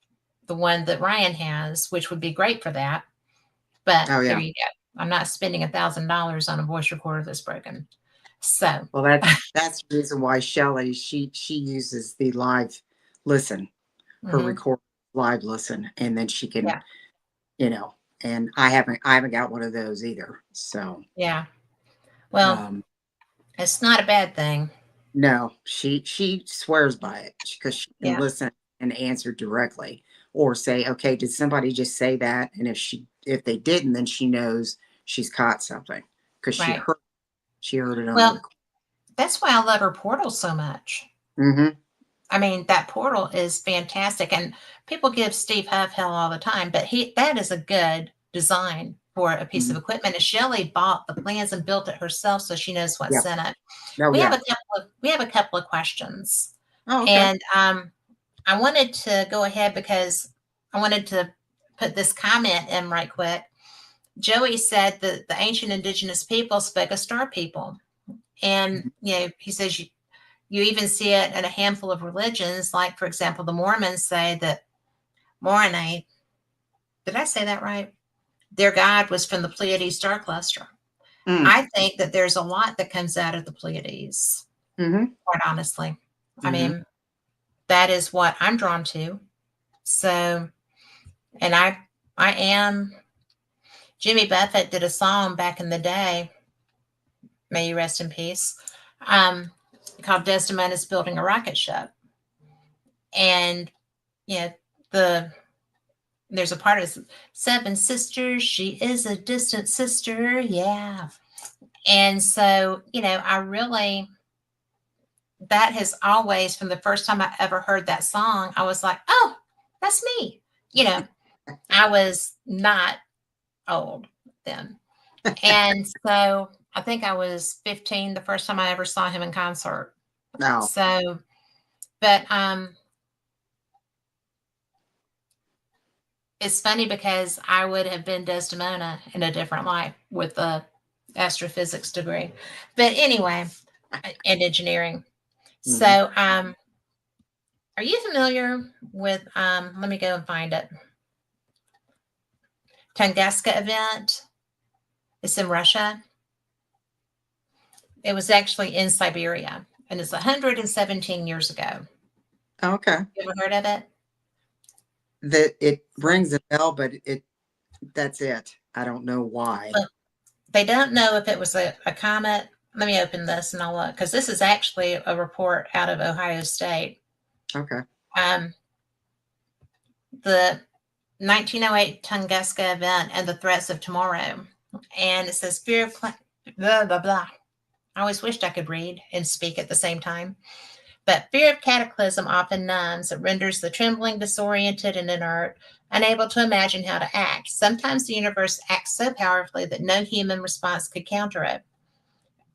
A: the one that Ryan has, which would be great for that. But
B: Oh
A: there
B: yeah.
A: you go. I'm not spending $1,000 on a voice recorder that's broken. So,
B: Well, that's the reason why Shelley she uses the live listen, her
A: mhm,
B: record live listen, and then she can,
A: yeah,
B: you know. And I haven't got one of those either. So
A: yeah. Well,
B: um,
A: it's not a bad thing.
B: no, she swears by it because she can
A: Yeah,
B: listen and answer directly, or say, okay, did somebody just say that? And if they didn't, then she knows she's caught something because
A: right.
B: she heard it on the
A: Well,
B: record.
A: that's why I love her portal so much.
B: Mm-hmm.
A: I mean, that portal is fantastic, and people give Steve Huff hell all the time, but that is a good design for a piece
B: Mm-hmm.
A: of equipment. And Shelley bought the plans and built it herself, so she knows
B: Yeah.
A: what's in it.
B: Oh yeah.
A: We have a couple of questions,
B: Oh okay.
A: and I wanted to go ahead because I wanted to put this comment in right quick. Joey said that the ancient indigenous people spoke of star people, and he says you even see it in a handful of religions, like, for example, the Mormons say that Moronite, did I say that right? Their god was from the Pleiades star cluster.
B: Mm.
A: I think that there's a lot that comes out of the Pleiades,
B: Mm-hmm.
A: quite honestly. I
B: Mm-hmm.
A: mean, that is what I'm drawn to. So, and I am, Jimmy Buffett did a song back in the day, may you rest in peace, um, called Desdemona's Building a Rocket Ship. And, you know, the there's a part of Seven Sisters. She is a distant sister. Yeah. And so, I really, that has always, from the first time I ever heard that song, I was like, oh, that's me. I was not old then. And so I think I was 15 the first time I ever saw him in concert.
B: No.
A: So, but it's funny because I would have been Desdemona in a different life with a astrophysics degree. But anyway, and engineering.
B: Mm-hmm.
A: So, are you familiar with, let me go and find it, Tunguska event? It's in Russia. It was actually in Siberia, and it's 117 years ago.
B: Okay.
A: You ever heard of it?
B: That it rings a bell, but that's it. I don't know why.
A: Well, they don't know if it was a comet. Let me open this and I'll look, because this is actually a report out of Ohio State.
B: Okay.
A: Um, the 1908 Tunguska event and the threats of tomorrow. And it says fear of blah, blah, blah. I always wished I could read and speak at the same time. But fear of cataclysm often numbs. It renders the trembling disoriented and inert, unable to imagine how to act. Sometimes the universe acts so powerfully that no human response could counter it.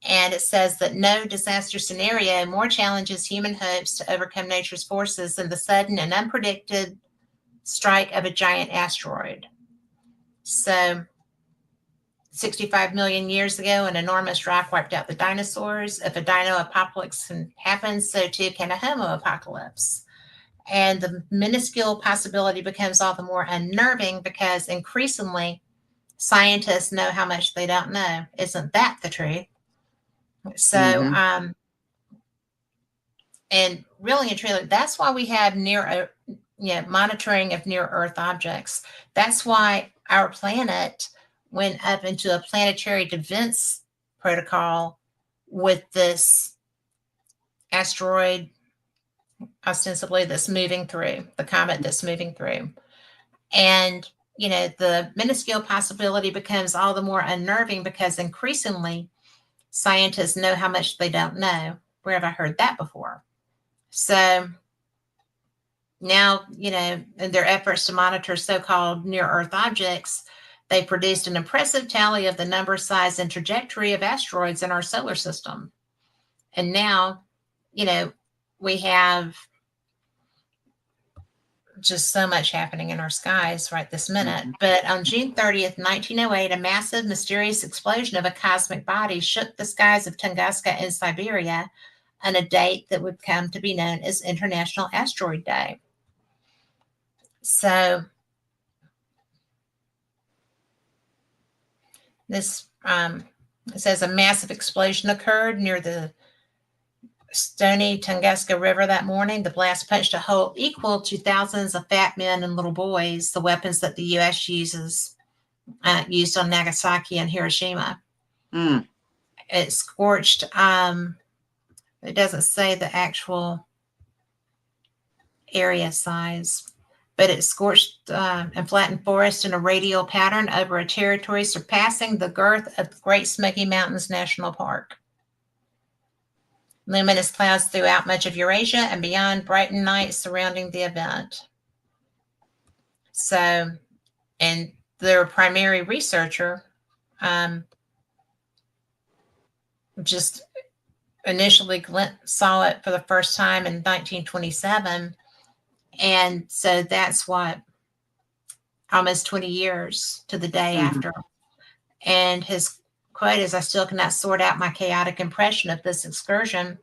A: And it says that no disaster scenario more challenges human hopes to overcome nature's forces than the sudden and unpredicted strike of a giant asteroid. So 65 million years ago, an enormous rock wiped out the dinosaurs. If a dino apocalypse can happen, so too can a Homo apocalypse. And the minuscule possibility becomes all the more unnerving because increasingly scientists know how much they don't know. Isn't that the truth? So,
B: Mm-hmm.
A: and really and truly, that's why we have monitoring of near Earth objects. That's why our planet went up into a planetary defense protocol with this asteroid, ostensibly, that's moving through, the comet that's moving through. And the minuscule possibility becomes all the more unnerving because increasingly scientists know how much they don't know. Where have I heard that before? So now, in their efforts to monitor so-called near-Earth objects, they produced an impressive tally of the number, size, and trajectory of asteroids in our solar system. And now, we have just so much happening in our skies right this minute.
B: Mm-hmm.
A: But on June 30th, 1908, a massive, mysterious explosion of a cosmic body shook the skies of Tunguska in Siberia on a date that would come to be known as International Asteroid Day. So this it says a massive explosion occurred near the stony Tunguska River that morning. The blast punched a hole equal to thousands of fat men and little boys, the weapons that the U.S. used on Nagasaki and Hiroshima.
B: Mm.
A: It scorched, it doesn't say the actual area size, but it scorched and flattened forest in a radial pattern over a territory surpassing the girth of Great Smoky Mountains National Park. Luminous clouds throughout much of Eurasia and beyond brightened night surrounding the event. So, and their primary researcher just initially saw it for the first time in 1927. And so that's what, almost 20 years to the day after. And his quote is, "I still cannot sort out my chaotic impression of this excursion.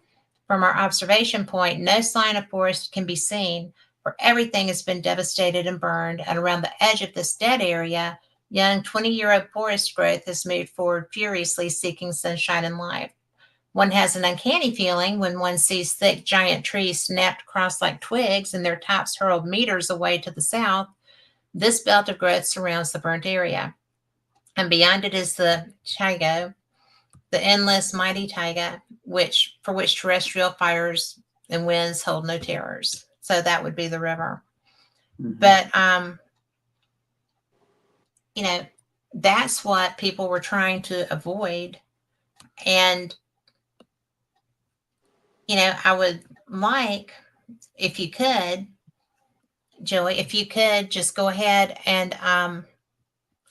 A: From our observation point, no sign of forest can be seen, for everything has been devastated and burned, and around the edge of this dead area, young 20-year-old forest growth has moved forward furiously, seeking sunshine and life. One has an uncanny feeling when one sees thick, giant trees snapped across like twigs and their tops hurled meters away to the south. This belt of growth surrounds the burnt area. And beyond it is the taiga, the endless, mighty taiga, for which terrestrial fires and winds hold no terrors." So that would be the river. Mm-hmm. But, that's what people were trying to avoid. And, I would like, if you could, Joey, if you could just go ahead and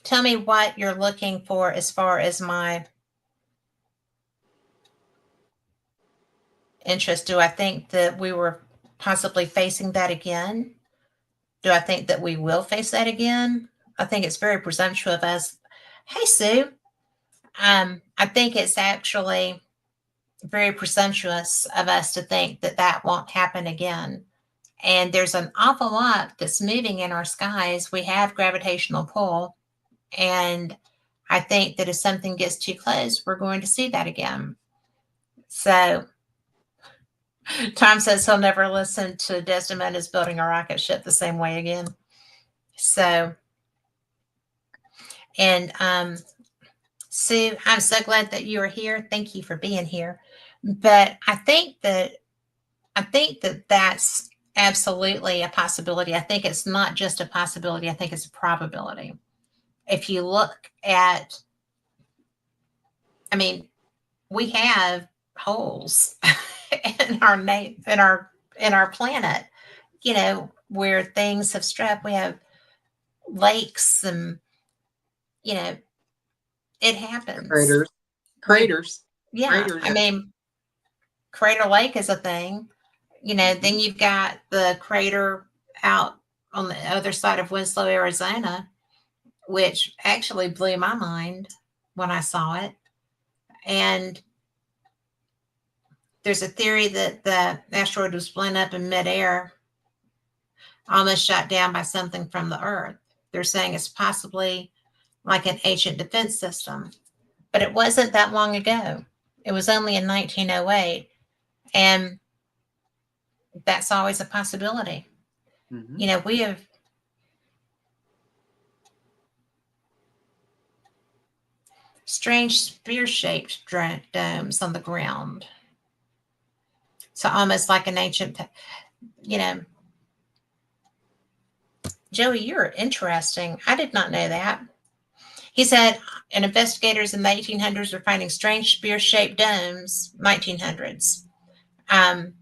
A: tell me what you're looking for as far as my interest. Do I think that we were possibly facing that again? Do I think that we will face that again? I think it's very presumptuous of us. Hey, Sue. I think it's actually very presumptuous of us to think that that won't happen again. And there's an awful lot that's moving in our skies. We have gravitational pull. And I think that if something gets too close, we're going to see that again. So Tom says he'll never listen to Desdemona's building a rocket ship the same way again. So, and Sue, I'm so glad that you are here. Thank you for being here. But I think that that's absolutely a possibility. I think it's not just a possibility. I think it's a probability. If you look at, we have holes in our planet, where things have struck. We have lakes and, it happens.
B: Craters.
A: Yeah.
B: Craters.
A: Crater Lake is a thing, then you've got the crater out on the other side of Winslow, Arizona, which actually blew my mind when I saw it. And there's a theory that the asteroid was blown up in midair, almost shot down by something from the Earth. They're saying it's possibly like an ancient defense system. But it wasn't that long ago. It was only in 1908. And that's always a possibility. Mm-hmm. We have strange spear-shaped domes on the ground. So almost like an ancient, Joey, you're interesting. I did not know that. He said, and investigators in the 1800s were finding strange spear-shaped domes, 1900s, um,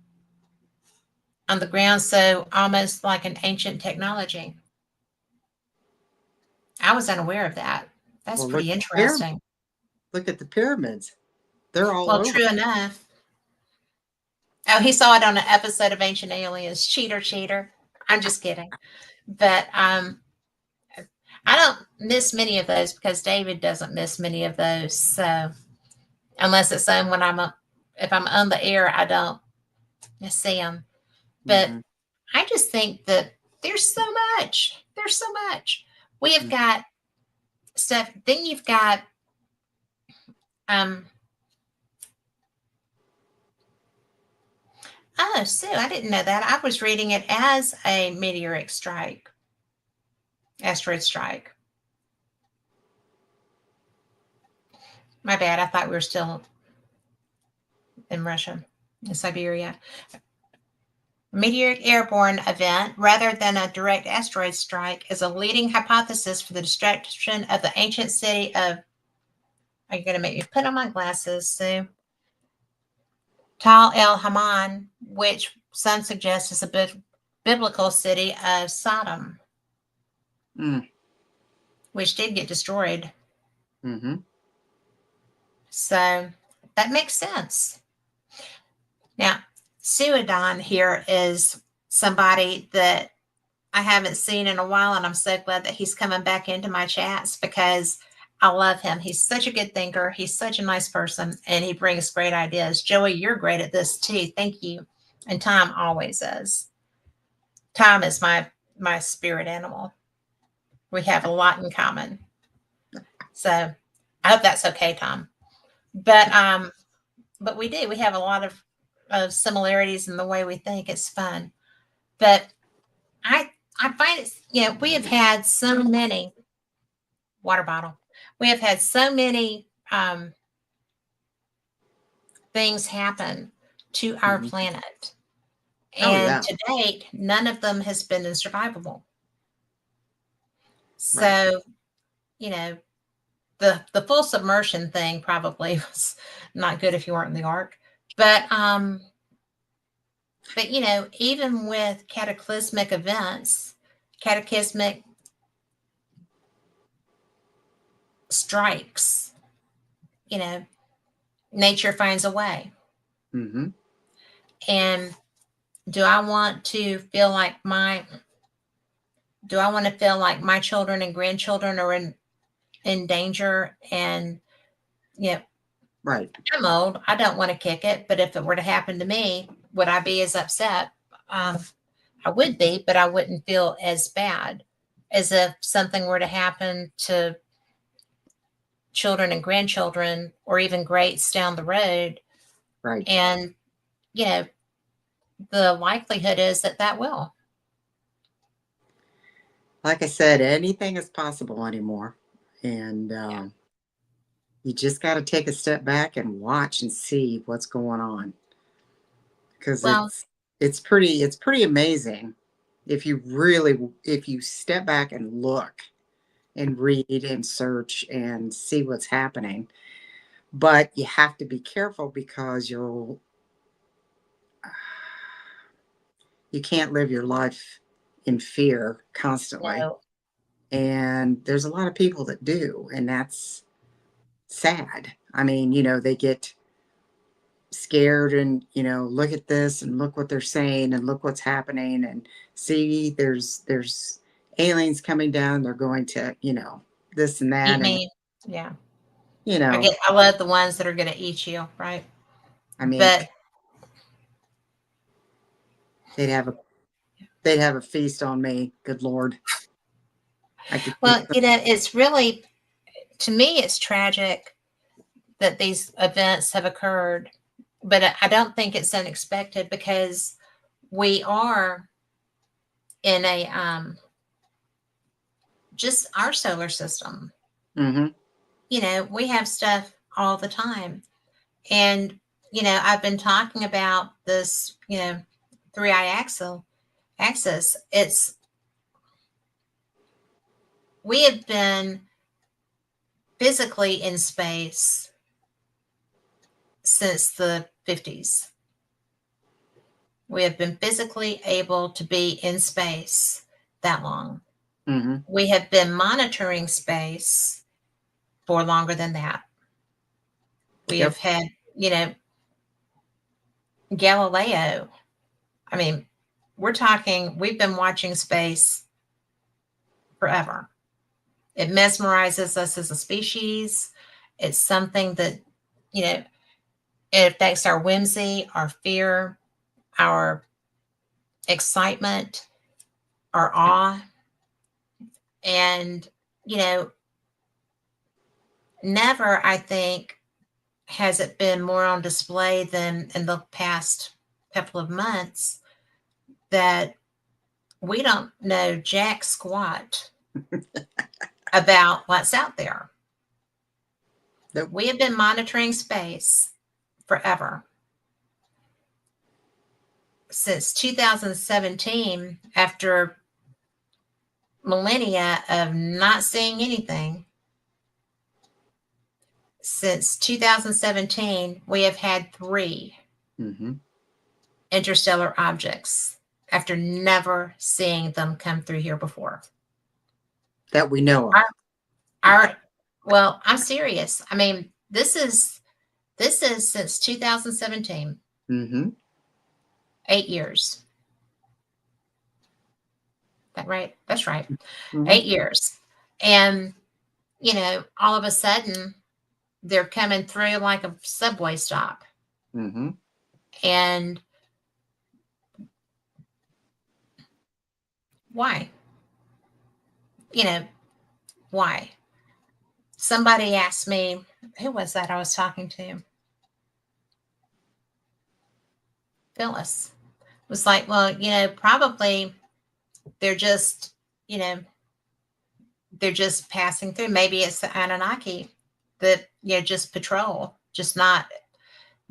A: on the ground, so almost like an ancient technology. I was unaware of that. That's
B: Well,
A: pretty interesting.
B: look at the pyramids. They're all
A: Well,
B: over.
A: true enough. Oh, he saw it on an episode of Ancient Aliens. Cheater, cheater. I'm just kidding. But I don't miss many of those because David doesn't miss many of those. So unless it's on when if I'm on the air, I don't see them. But
B: Hmm.
A: I just think that there's so much. There's so much. We have got stuff. Then you've got um. Oh, Sue, I didn't know that. I was reading it as a meteoric strike, asteroid strike. My bad. I thought we were still in Russia, in Siberia. Meteoric airborne event, rather than a direct asteroid strike, is a leading hypothesis for the destruction of the ancient city of. Are you going to make me put on my glasses, Sue? Tal el Haman, which some suggest is a biblical city of Sodom,
B: Mm.
A: which did get destroyed.
B: Hmm.
A: So that makes sense. Now, Suadon here is somebody that I haven't seen in a while, and I'm so glad that he's coming back into my chats because I love him. He's such a good thinker. He's such a nice person, and he brings great ideas. Joey, you're great at this too. Thank you. And Tom always is. Tom is my spirit animal. We have a lot in common. So I hope that's okay, Tom. But we do. We have a lot of similarities in the way we think. It's fun. But I find it, we have had so many water bottle. We have had so many things happen to our
B: Hmm.
A: planet.
B: Oh
A: And
B: yeah.
A: to date, none of them has been survivable.
B: Right.
A: So, you know, the full submersion thing probably was not good if you weren't in the ark. But even with cataclysmic events, cataclysmic strikes, you know, nature finds a way.
B: Hmm.
A: And do I want to feel like my children and grandchildren are in danger? And
B: Right.
A: I'm old. I don't want to kick it, but if it were to happen to me, would I be as upset? Um, I would be, but I wouldn't feel as bad as if something were to happen to children and grandchildren or even greats down the road.
B: Right.
A: And, you know, the likelihood is that will.
B: Like I said, anything is possible anymore, and
A: Yeah.
B: you just got to take a step back and watch and see what's going on, because
A: Well,
B: it's pretty amazing if you step back and look and read and search and see what's happening. But you have to be careful because you can't live your life in fear constantly.
A: no.
B: And there's a lot of people that do, and that's sad. I mean, they get scared and, look at this and look what they're saying and look what's happening and see there's aliens coming down. They're going to, this and
A: Eat
B: that. And,
A: me. Yeah.
B: you know,
A: I love the ones that are going to eat you, right?
B: I mean,
A: But
B: they'd have a they'd have a feast on me. Good Lord. I could,
A: well, it's really, to me, it's tragic that these events have occurred, but I don't think it's unexpected because we are in a just our solar system.
B: mm-hmm,
A: We have stuff all the time, and I've been talking about this, three eye axis. It's we have been physically in space since the 50s. We have been physically able to be in space that long.
B: Mm-hmm.
A: We have been monitoring space for longer than that. We
B: Yep.
A: have had, you know, Galileo. I mean, we're talking, we've been watching space forever. It mesmerizes us as a species. It's something that, you know, it affects our whimsy, our fear, our excitement, our awe. And, you know, never, I think, has it been more on display than in the past couple of months that we don't know jack squat about what's out there.
B: Nope.
A: We have been monitoring space forever. Since 2017, after millennia of not seeing anything, since 2017, we have had 3
B: Mm-hmm.
A: interstellar objects after never seeing them come through here before.
B: That we know of.
A: Our well, I'm serious. I mean, this is since 2017,
B: Mm-hmm.
A: 8 years. That right? That's right.
B: Mm-hmm.
A: 8 years. And, you know, all of a sudden they're coming through like a subway stop.
B: Mm-hmm.
A: And why? You know, why? Somebody asked me, who was that I was talking to? Phyllis. It was like, well, you know, probably they're just, you know, they're just passing through. Maybe it's the Anunnaki that, you know, just patrol, just not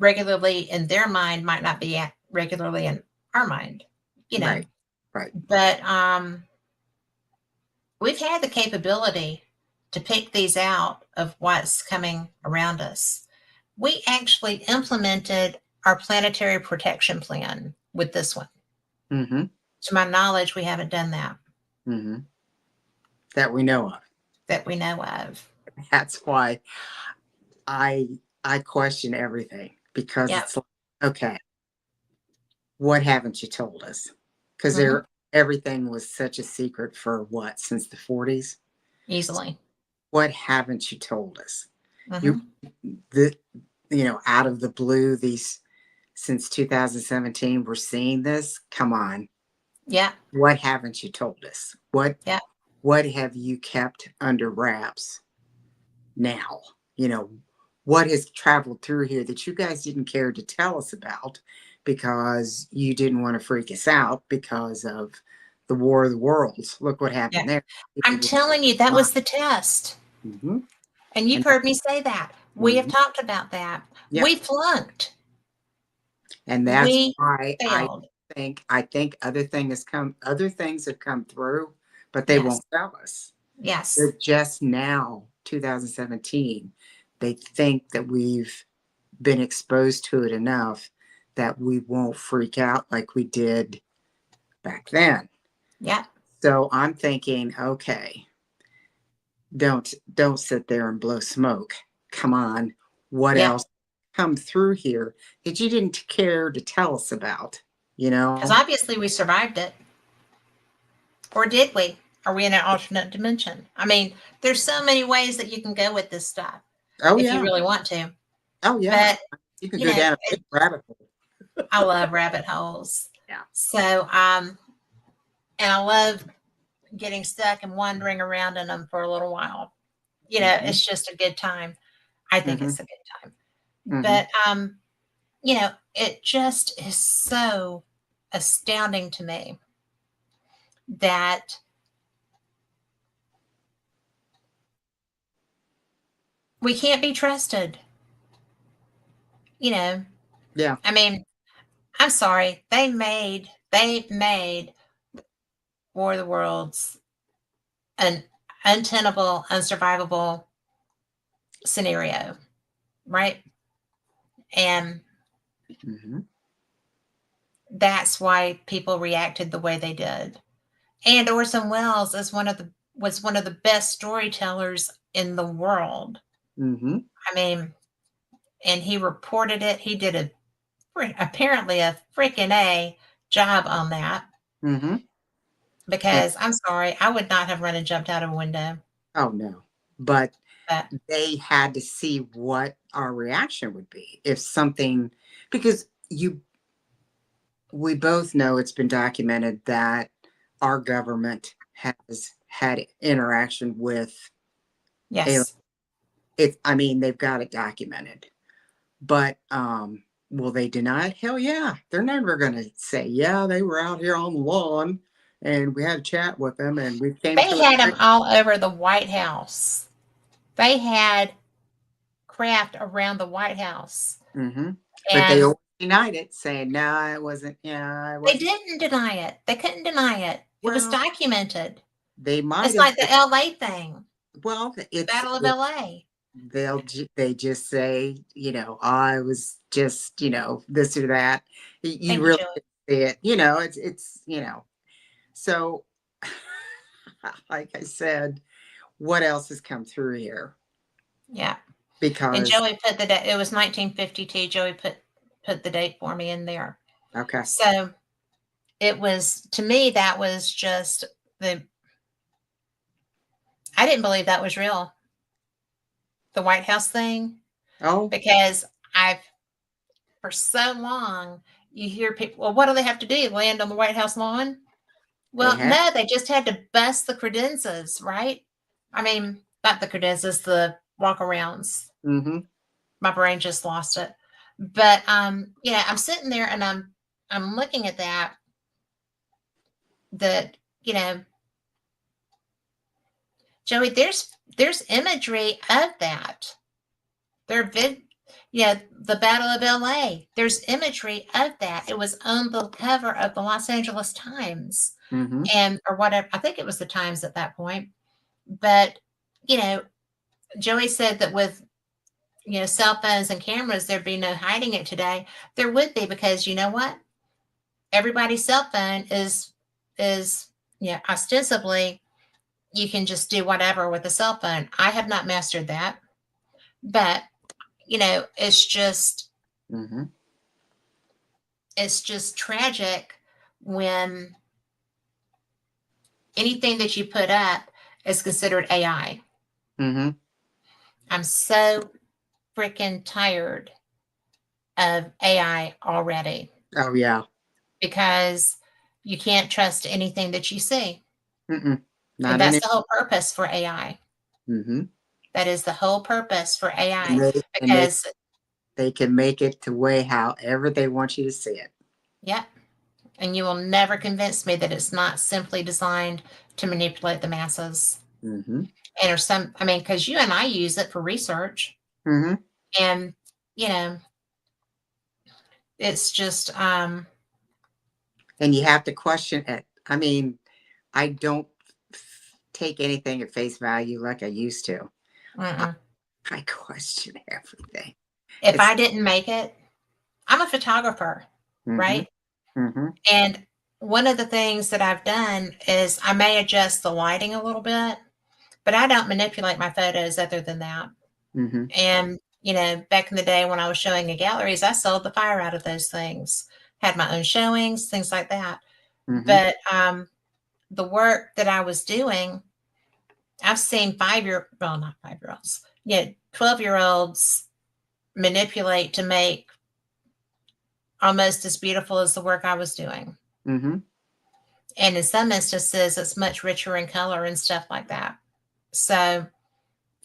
A: regularly in their mind, might not be regularly in our mind, you know.
B: Right. Right.
A: But we've had the capability to pick these out of what's coming around us. We actually implemented our planetary protection plan with this one.
B: Mm-hmm.
A: To my knowledge, we haven't done that
B: Mm-hmm. That we know of.
A: that we know of.
B: That's why I question everything, because
A: Yep.
B: it's like, okay, what haven't you told us? Because
A: Hmm.
B: everything was such a secret for what, since the 40s?
A: Easily.
B: What haven't you told us? You
A: Hmm.
B: the out of the blue, these, since 2017 we're seeing this. Come on.
A: Yeah.
B: What haven't you told us?
A: Yeah.
B: What have you kept under wraps now? You know, what has traveled through here that you guys didn't care to tell us about because you didn't want to freak us out because of the War of the Worlds? Look what
A: Yeah.
B: happened there.
A: I'm
B: People
A: telling you, that
B: were,
A: was the test.
B: mm-hmm.
A: And you've
B: And
A: heard me say that. We have
B: mm-hmm.
A: talked about that.
B: Yeah,
A: We flunked.
B: and that's
A: We
B: why
A: failed.
B: I think other things have come through, but they
A: Yes.
B: won't tell us.
A: Yes.
B: They're just now, 2017, they think that we've been exposed to it enough that we won't freak out like we did back then.
A: Yeah.
B: So I'm thinking, okay, don't sit there and blow smoke. Come on, what
A: Yeah.
B: else come through here that you didn't care to tell us about? You
A: Because
B: know?
A: obviously we survived it. Or did we? Are we in an alternate dimension? I mean, there's so many ways that you can go with this stuff
B: Oh
A: if you
B: yeah,
A: really want to.
B: oh yeah.
A: But,
B: You can
A: you
B: go
A: know,
B: down a big rabbit hole.
A: I love rabbit holes.
B: Yeah.
A: So, and I love getting stuck and wandering around in them for a little while. You know,
B: Mm-hmm.
A: it's just a good time. I think
B: Mm-hmm.
A: it's a good time.
B: Mm-hmm.
A: But, you know, it just is so astounding to me that we can't be trusted. You know,
B: Yeah.
A: I mean, I'm sorry. They made War of the Worlds, and untenable, unsurvivable scenario, right? And
B: Mm-hmm.
A: that's why people reacted the way they did. And Orson Welles is was one of the best storytellers in the world.
B: Mm-hmm.
A: I mean, and he reported it. He did apparently a freaking A job on that,
B: Mm-hmm. And,
A: because I'm sorry, I would not have run and jumped out of a window.
B: oh no. But
A: But
B: they had to see what our reaction would be if something, because we both know it's been documented that our government has had interaction with aliens.
A: yes,
B: I mean, they've got it documented. But will they deny it? Hell yeah. They're never going to say, yeah, they were out here on the lawn and we had a chat with them and we came
A: they
B: to
A: had
B: a.
A: them all over the White House. They had craft around the White House,
B: Mm-hmm. But they
A: and
B: always denied it, saying, no, it wasn't. Yeah, it
A: they
B: wasn't.
A: didn't deny it. They couldn't deny it. It was
B: Well,
A: documented.
B: they might
A: It's
B: have.
A: like the LA thing,
B: Well,
A: the Battle of LA.
B: they just say, I was just, this or that. You
A: Thank you,
B: really
A: Joey.
B: see it, it's. So, like I said, what else has come through here?
A: Yeah. And
B: Because,
A: Joey put the date. It was 1952. Joey put the date for me in there.
B: okay.
A: So it was, to me, that was just the. I didn't believe that was real. The White House thing,
B: Oh,
A: because I've for so long you hear people. Well, what do they have to do? Land on the White House lawn?
B: they
A: Well,
B: have.
A: no, they just had to bust the credenzas, right? I mean, not the credenzas, the walkarounds.
B: Mm-hmm.
A: My brain just lost it. But I'm sitting there and I'm looking at that, Joey, there's imagery of that. There vid the Battle of LA. There's imagery of that. It was on the cover of the Los Angeles Times,
B: Mm-hmm.
A: and or whatever. I think it was the Times at that point. But, you know, Joey said that with cell phones and cameras, there'd be no hiding it today. There would be, because you know what? Everybody's cell phone is ostensibly you can just do whatever with a cell phone. I have not mastered that, but
B: Mm-hmm.
A: it's just tragic when anything that you put up is considered AI.
B: Mm-hmm.
A: I'm so freaking tired of AI already,
B: Oh, yeah.
A: because you can't trust anything that you see.
B: Mm-mm.
A: And
B: Not
A: that's
B: any.
A: the whole purpose for AI.
B: Mm-hmm.
A: That is the whole purpose for
B: And
A: AI.
B: they
A: Because,
B: they can make it to way however they want you to see it.
A: yeah, and you will never convince me that it's not simply designed to manipulate the masses.
B: Mm-hmm.
A: And or some, I mean, because you and I use it for research,
B: Mm-hmm.
A: and you know, it's just
B: And you have to question it. I mean, I don't take anything at face value like I used to. I,
A: mm-mm.
B: I question everything.
A: If
B: It's.
A: I didn't make it, I'm a photographer,
B: Mm-hmm.
A: right?
B: Mm-hmm.
A: And one of the things that I've done is I may adjust the lighting a little bit, but I don't manipulate my photos other than that.
B: Mm-hmm.
A: And, back in the day when I was showing in galleries, I sold the fire out of those things, had my own showings, things like that.
B: Mm-hmm.
A: But the work that I was doing, I've seen well, not 5-year-olds, 12-year-olds manipulate to make almost as beautiful as the work I was doing.
B: Mm-hmm.
A: And in some instances, it's much richer in color and stuff like that. So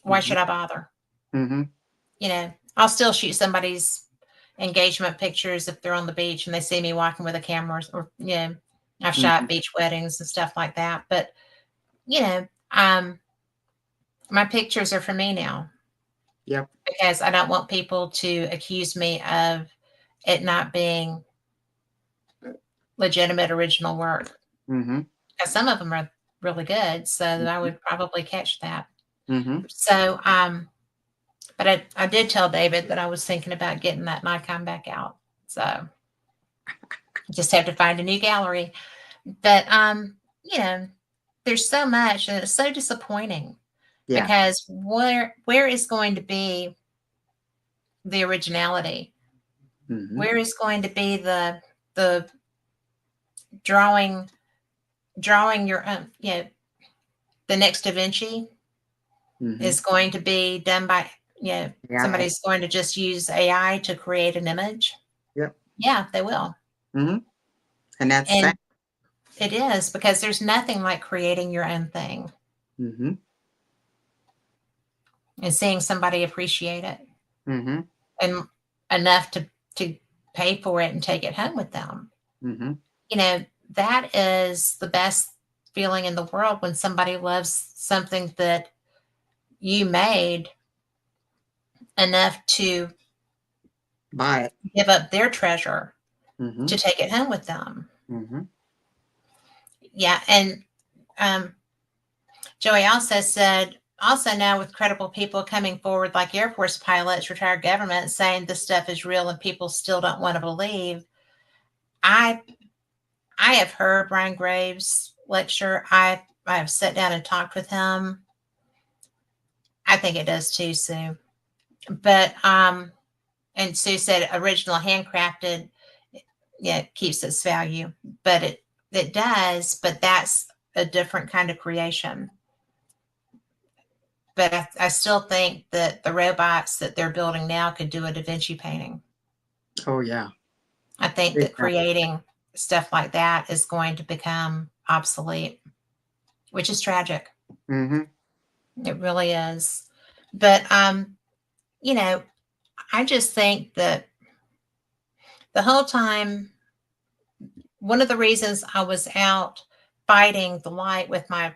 A: why
B: Mm-hmm.
A: should I bother?
B: Mm-hmm.
A: I'll still shoot somebody's engagement pictures if they're on the beach and they see me walking with a camera, or, I've
B: Mm-hmm.
A: shot beach weddings and stuff like that. But, you know, um, my pictures are for me now,
B: Yep.
A: because I don't want people to accuse me of it not being legitimate original work.
B: Mm-hmm.
A: Because some of them are really good, so that I would probably catch that.
B: Mm-hmm.
A: So, but I did tell David that I was thinking about getting that Nikon back out. So just have to find a new gallery. But you know, there's so much, and it's so disappointing
B: Yeah.
A: because where is going to be the originality?
B: Mm-hmm.
A: Where is going to be the drawing drawing your own? You know, the next Da Vinci
B: Mm-hmm.
A: is going to be done by, you know,
B: Yeah.
A: somebody's going to just use AI to create an image.
B: Yep.
A: Yeah, they will.
B: Mm-hmm. And that's sad.
A: And it is, because there's nothing like creating your own thing
B: Mm-hmm.
A: and seeing somebody appreciate it
B: Mm-hmm.
A: and enough to pay for it and take it home with them.
B: Mm-hmm.
A: You know, that is the best feeling in the world, when somebody loves something that you made enough to
B: Buy it.
A: give up their treasure
B: Mm-hmm.
A: to take it home with them.
B: Mm-hmm.
A: Yeah. And um, Joey also said, also now with credible people coming forward, like Air Force pilots, retired government, saying this stuff is real and people still don't want to believe. I have heard Brian Graves lecture. I have sat down and talked with him. I think it does too, Sue. But and Sue said original handcrafted, yeah, keeps its value. But it does, but that's a different kind of creation. But I still think that the robots that they're building now could do a Da Vinci painting.
B: Oh yeah.
A: I think
B: Big
A: that
B: time.
A: creating stuff like that is going to become obsolete, which is tragic.
B: Mm-hmm.
A: It really is. But you know, I just think that the whole time, one of the reasons I was out fighting the light with my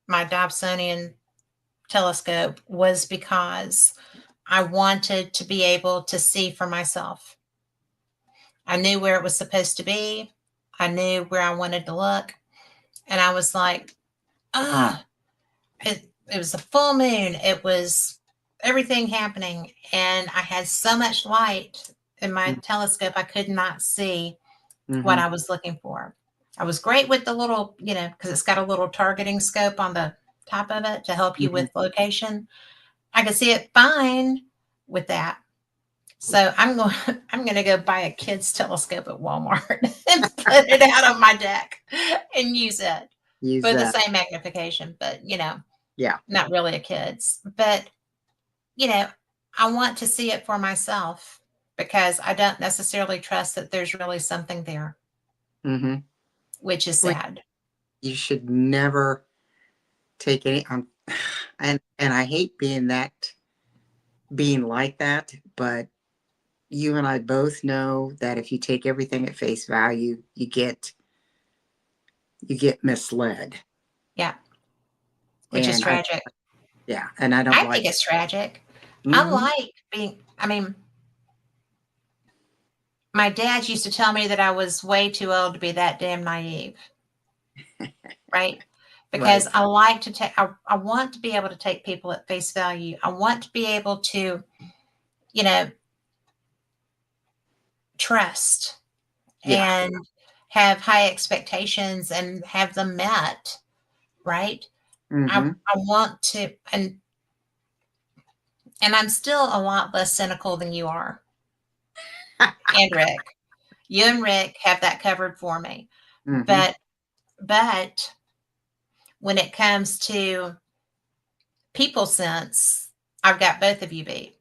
A: Dobsonian telescope was because I wanted to be able to see for myself. I knew where it was supposed to be. I knew where I wanted to look. And I was like, ah, it was a full moon. It was everything happening. And I had so much light in my telescope, I could not see what
B: Mm-hmm.
A: I was looking for. I was great with the little, you know, because it's got a little targeting scope on the top of it to help you
B: Mm-hmm.
A: with location. I could see it fine with that. So I'm going to go buy a kid's telescope at Walmart and put it out on my deck and use it
B: Use
A: for the
B: that.
A: same magnification, but you know,
B: Yeah.
A: not really a kid's. But you know, I want to see it for myself because I don't necessarily trust that there's really something there,
B: Mm-hmm.
A: which is
B: Well,
A: sad.
B: you should never take any. And I hate being like that, but you and I both know that if you take everything at face value, you get misled.
A: Yeah, which is
B: And I
A: tragic.
B: yeah, and I don't
A: I
B: like.
A: think it's tragic. I
B: Mm-hmm.
A: like being, I mean, my dad used to tell me that I was way too old to be that damn naive, right? Because
B: Right.
A: I like to take, I want to be able to take people at face value. I want to be able to, you know, trust
B: Yeah.
A: and have high expectations and have them met, right? I
B: Mm-hmm.
A: want to, and I'm still a lot less cynical than you are, and Rick. You and Rick have that covered for me.
B: Mm-hmm.
A: But when it comes to people sense, I've got both of you beat.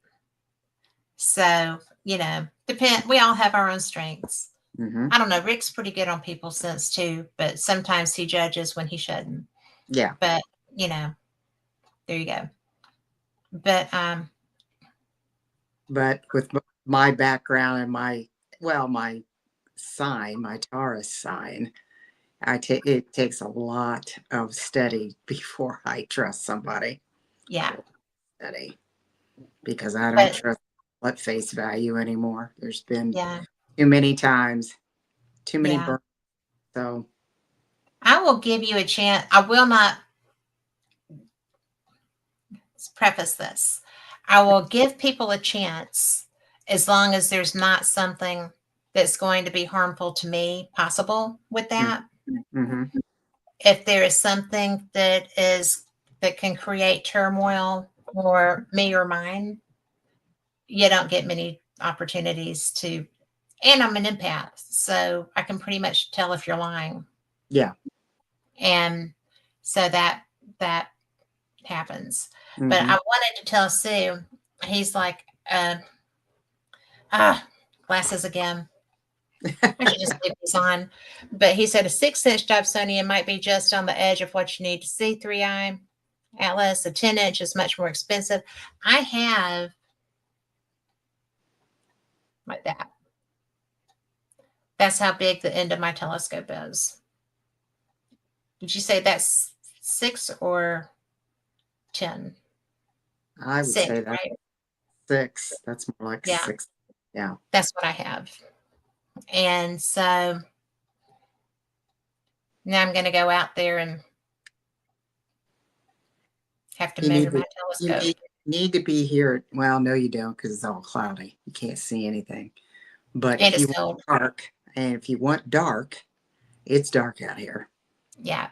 A: So, you know, we all have our own strengths.
B: Mm-hmm.
A: I don't know, Rick's pretty good on people sense too, but sometimes he judges when he shouldn't.
B: Yeah.
A: But, you know, there you go. But
B: But with my background and my sign, my Taurus sign, it takes a lot of study before I trust somebody.
A: yeah.
B: Study, because I don't
A: But
B: trust at face value anymore. There's been
A: yeah,
B: too many times, too many
A: yeah.
B: burns. So
A: I will give you a chance. I will not preface this. I will give people a chance as long as there's not something that's going to be harmful to me possible with that.
B: Mm-hmm.
A: If there is something that can create turmoil for me or mine, you don't get many opportunities to. And I'm an empath, so I can pretty much tell if you're lying.
B: Yeah.
A: And so that happens. But I
B: Mm-hmm.
A: wanted to tell Sue, he's like, glasses again. I should just leave these on. But he said a 6-inch Dobsonian might be just on the edge of what you need to see 3i Atlas. A 10-inch is much more expensive. I have like that. That's how big the end of my telescope is. Did you say that's 6 or 10?
B: I would
A: 6,
B: say that's
A: right?
B: 6. That's more like
A: Yeah,
B: 6. Yeah.
A: that's what I have. And so now I'm going to go out there and have to
B: You
A: measure
B: need to
A: my
B: you
A: telescope.
B: need to be here. Well, no, you don't, because it's all cloudy. You can't see anything. But
A: And
B: if
A: it's
B: you want
A: cold.
B: dark, and if you want dark, it's dark out here.
A: Yeah.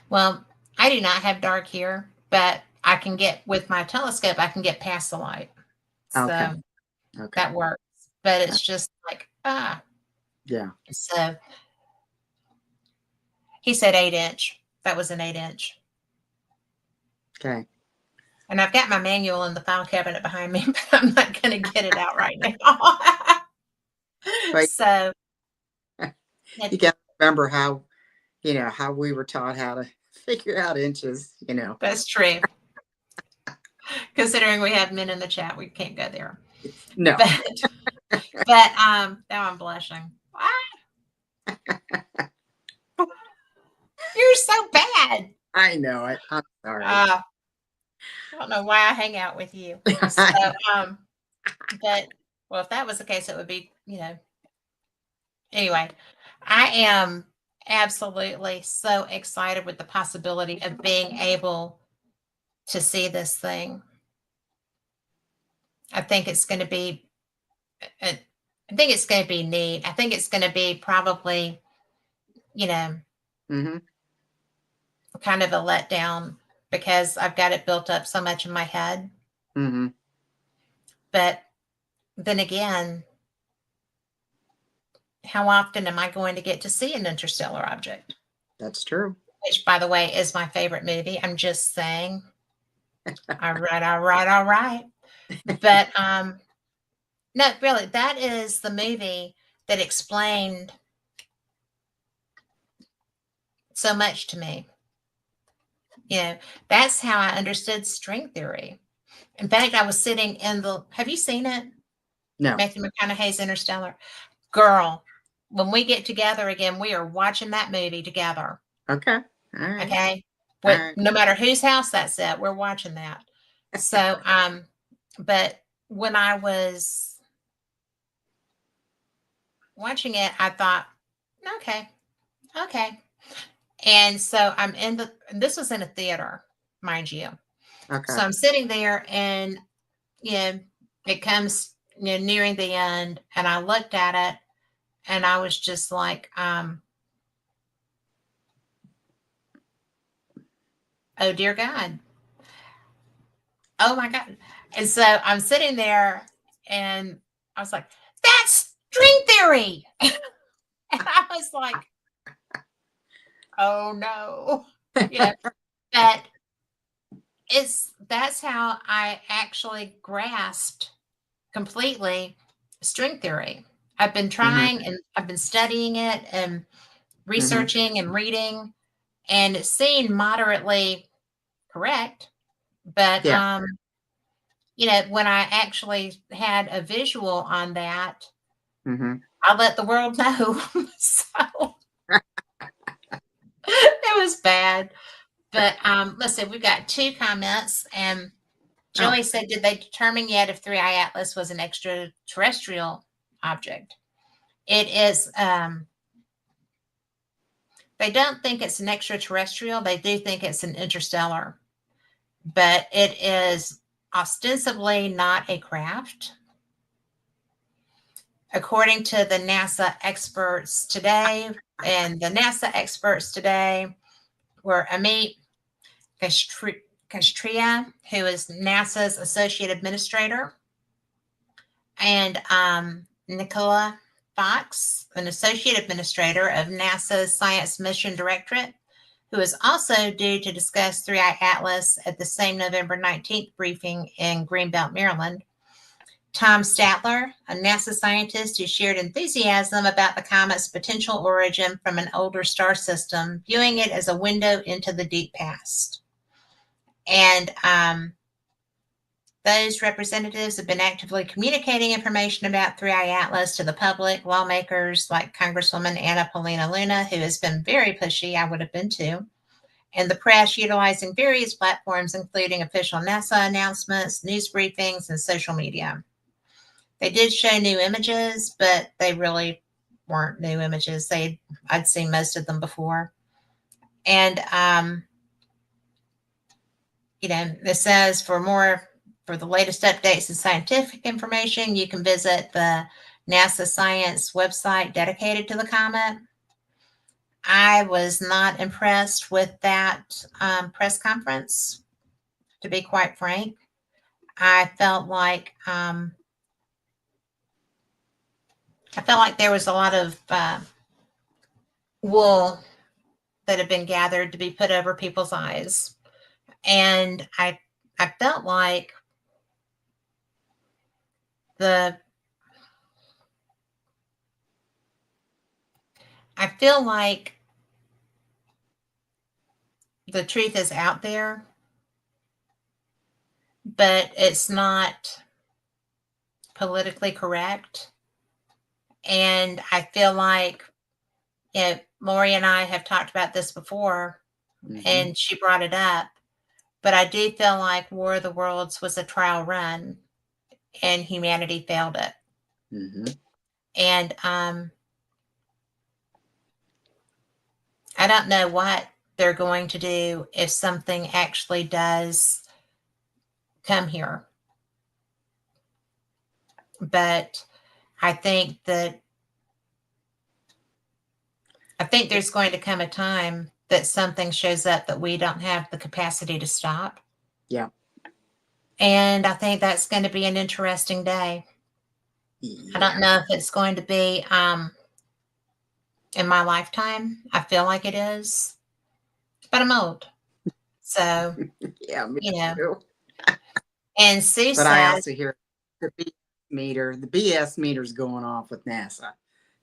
A: Well, I do not have dark here, but I can get with my telescope, I can get past the light.
B: Okay.
A: So
B: Okay.
A: that works. But it's just like,
B: Yeah.
A: So he said 8-inch. That was an 8-inch.
B: Okay.
A: And I've got my manual in the file cabinet behind me, but I'm not going to get it out right now.
B: But
A: So
B: you got to remember how we were taught how to figure out inches.
A: that's true. Considering we have men in the chat, we can't go there.
B: No.
A: But now I'm blushing. You're so bad.
B: I know it. I'm sorry.
A: I don't know why I hang out with you. So, but well, if that was the case, it would be, Anyway, I am absolutely so excited with the possibility of being able to see this thing. I think it's going to be, I think it's going to be neat. I think it's going to be probably,
B: Mm-hmm.
A: kind of a letdown because I've got it built up so much in my head.
B: Mm-hmm.
A: But then again, how often am I going to get to see an interstellar object?
B: That's true.
A: Which, by the way, is my favorite movie. I'm just saying. All right. But no, really, that is the movie that explained so much to me. That's how I understood string theory. In fact, I was sitting have you seen it?
B: No.
A: Matthew McConaughey's Interstellar. Girl, when we get together again, we are watching that movie together.
B: Okay. All right.
A: Okay.
B: All right.
A: No matter whose house that's at, we're watching that. So, but when I was watching it, I thought, okay. And so this was in a theater, mind you.
B: Okay.
A: So I'm sitting there and, it comes, nearing the end and I looked at it and I was just like, oh dear God. Oh my God. And so I'm sitting there and I was like, that's string theory. And I was like, oh no. But that's how I actually grasped completely string theory. I've been trying and I've been studying it and researching and reading, and it seemed moderately correct. But
B: Yeah.
A: when I actually had a visual on that,
B: Mm-hmm.
A: I let the world know. So it was bad. But let's see, we've got 2 comments, and Joey said, did they determine yet if 3i Atlas was an extraterrestrial object? It is They don't think it's an extraterrestrial. They do think it's an interstellar, but it is ostensibly not a craft. According to the NASA experts today, and the NASA experts today were Amit Kastria, who is NASA's associate administrator, and Nicola Fox, an associate administrator of NASA's Science Mission Directorate, who is also due to discuss 3I Atlas at the same November 19th briefing in Greenbelt, Maryland. Tom Statler, a NASA scientist who shared enthusiasm about the comet's potential origin from an older star system, viewing it as a window into the deep past. And those representatives have been actively communicating information about 3I Atlas to the public, lawmakers like Congresswoman Anna Paulina Luna, who has been very pushy, I would have been too, and the press utilizing various platforms, including official NASA announcements, news briefings, and social media. They did show new images, but they really weren't new images. I'd seen most of them before. And, it says for the latest updates and scientific information, you can visit the NASA Science website dedicated to the comet. I was not impressed with that press conference, to be quite frank. I felt like there was a lot of wool that had been gathered to be put over people's eyes. And I felt like the truth is out there, but it's not politically correct. And I feel like, Lori and I have talked about this before, and she brought it up, but I do feel like War of the Worlds was a trial run and humanity failed it. And I don't know what they're going to do if something actually does come here. But I think there's going to come a time that something shows up that we don't have the capacity to stop.
B: Yeah.
A: And I think that's going to be an interesting day. Yeah. I don't know if it's going to be in my lifetime. I feel like it is, but I'm old. So,
B: yeah, me too.
A: And Sue
B: but I also hear the BS meter's going off with NASA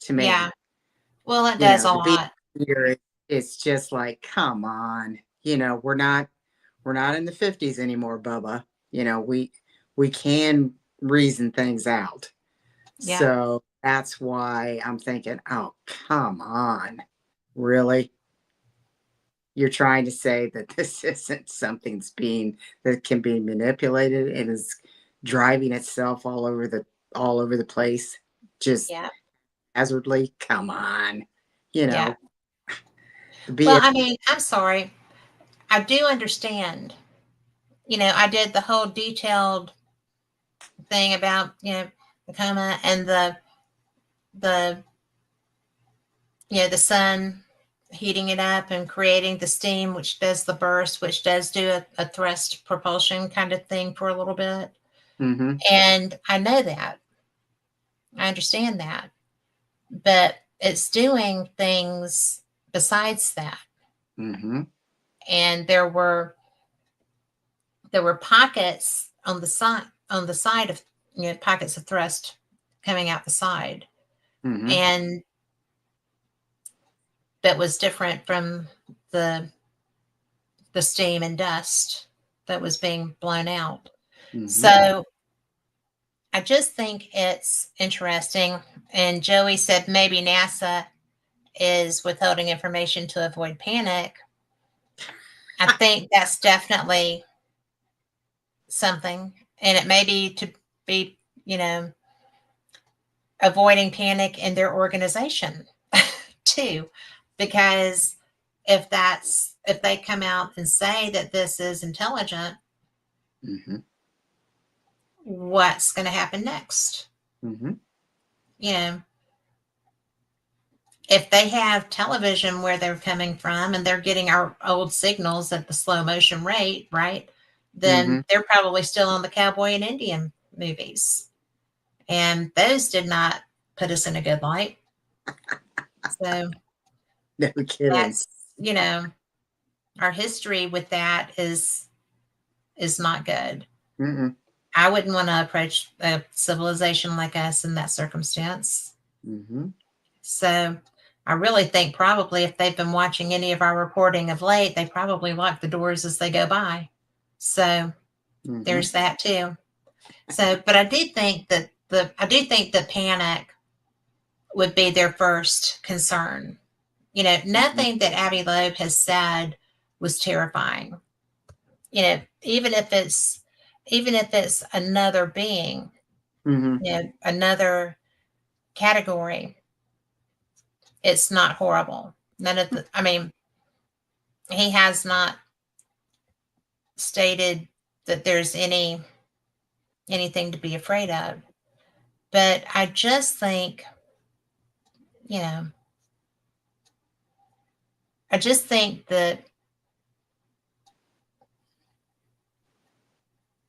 B: to me.
A: Yeah. Well, it does a lot.
B: Meter, it's just like, come on, we're not in the 50s anymore, Bubba. We can reason things out. Yeah. So that's why I'm thinking, oh, come on. Really? You're trying to say that this isn't something that can be manipulated and is driving itself all over the place, just hazardly? Come on.
A: Yeah. Well, I mean, I'm sorry. I do understand. I did the whole detailed thing about, the coma and the sun heating it up and creating the steam, which does the burst, which does do a thrust propulsion kind of thing for a little bit. And I know that. I understand that. But it's doing things besides that. And there were pockets on the side of, pockets of thrust coming out the side. And that was different from the steam and dust that was being blown out. So I just think it's interesting. And Joey said maybe NASA is withholding information to avoid panic. I think that's definitely something. And it may be to be, avoiding panic in their organization too, because if they come out and say that this is intelligent,
B: Mm-hmm.
A: what's going to happen next?
B: Mm-hmm.
A: You know, if they have television where they're coming from and they're getting our old signals at the slow motion rate, right?
B: Mm-hmm.
A: Then they're probably still on the cowboy and Indian movies. And those did not put us in a good light. So
B: No kidding.
A: that's, you know, our history with that is not good.
B: Mm-mm.
A: I wouldn't want to approach a civilization like us in that circumstance.
B: Mm-hmm.
A: So I really think probably if they've been watching any of our reporting of late, they probably lock the doors as they go by. So
B: Mm-hmm.
A: there's that too. So, but I do think that panic would be their first concern. You know,
B: Mm-hmm.
A: nothing that Abby Loeb has said was terrifying. You know, even if it's another being,
B: Mm-hmm.
A: you know, another category, it's not horrible. None of the, I mean, he has not stated that there's anything to be afraid of. But I just think, you know, I just think that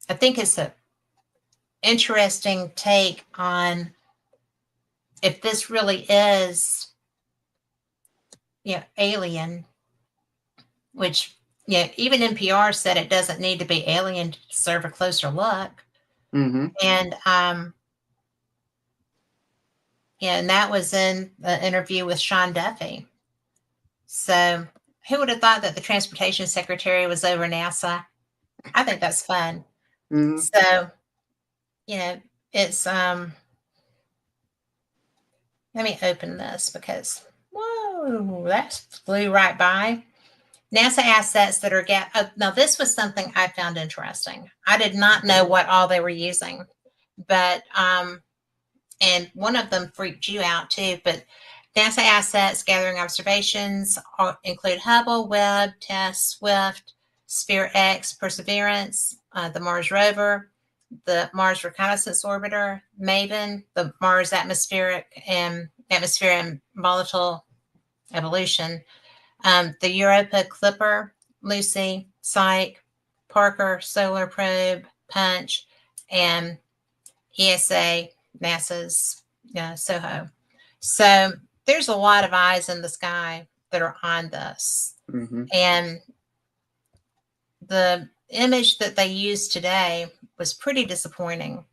A: I think it's a interesting take on if this really is, you know, alien, which, you know, even NPR said it doesn't need to be alien to deserve a closer look.
B: Mm-hmm.
A: And yeah, and that was in the interview with Sean Duffy. So who would have thought that the transportation secretary was over NASA? I think that's fun.
B: Mm-hmm.
A: So, you know, it's let me open this because whoa, that flew right by. NASA assets that are now this was something I found interesting. I did not know what all they were using, but and one of them freaked you out too. But NASA assets gathering observations include Hubble, Webb, TESS, Swift, Spirit X, Perseverance, the Mars rover, the Mars Reconnaissance Orbiter, MAVEN, the Mars atmosphere and volatile evolution, the Europa Clipper, Lucy, Psyche, Parker, Solar Probe, Punch, and ESA, NASA's SOHO. So there's a lot of eyes in the sky that are on this.
B: Mm-hmm.
A: And the image that they used today was pretty disappointing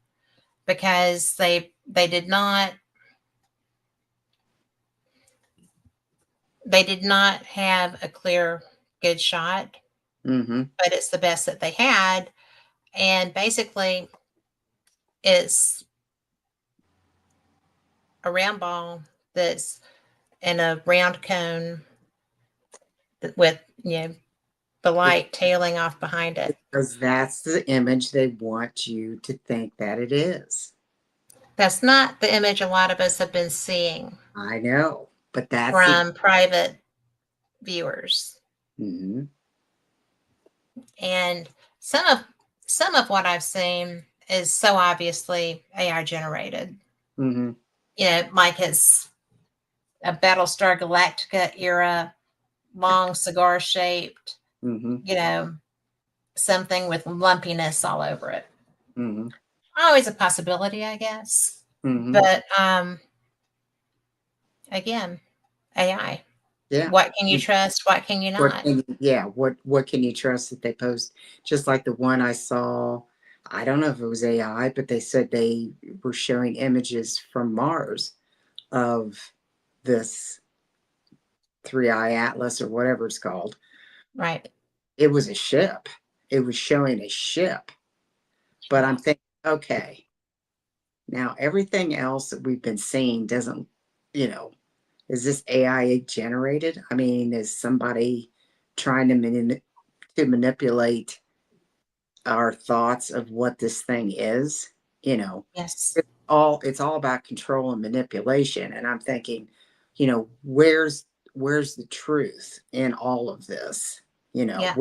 A: because they did not have a clear good shot,
B: Mm-hmm.
A: but it's the best that they had. And basically it's a round ball that's in a round cone with, you know, the light tailing off behind it.
B: Because that's the image they want you to think that it is.
A: That's not the image a lot of us have been seeing
B: I know, but that's the.
A: from private viewers.
B: Mm-hmm.
A: And some of what I've seen is so obviously AI generated.
B: Mm-hmm.
A: You know, like it's a Battlestar Galactica era, long cigar shaped,
B: Mm-hmm.
A: you know, something with lumpiness all over it.
B: Mm-hmm.
A: Always a possibility, I guess.
B: Mm-hmm.
A: But again, AI.
B: Yeah.
A: What can you trust? What can you
B: What
A: not?
B: can you, yeah, what can you trust that they post? Just like the one I saw, I don't know if it was AI, but they said they were showing images from Mars of this three-eye atlas or whatever it's called.
A: Right.
B: It was a ship. It was showing a ship. But I'm thinking, okay, now everything else that we've been seeing doesn't, you know, is this AI generated? I mean, is somebody trying to manipulate our thoughts of what this thing is? You know,
A: Yes.
B: it's all about control and manipulation. And I'm thinking, you know, where's the truth in all of this? You know,
A: Yeah.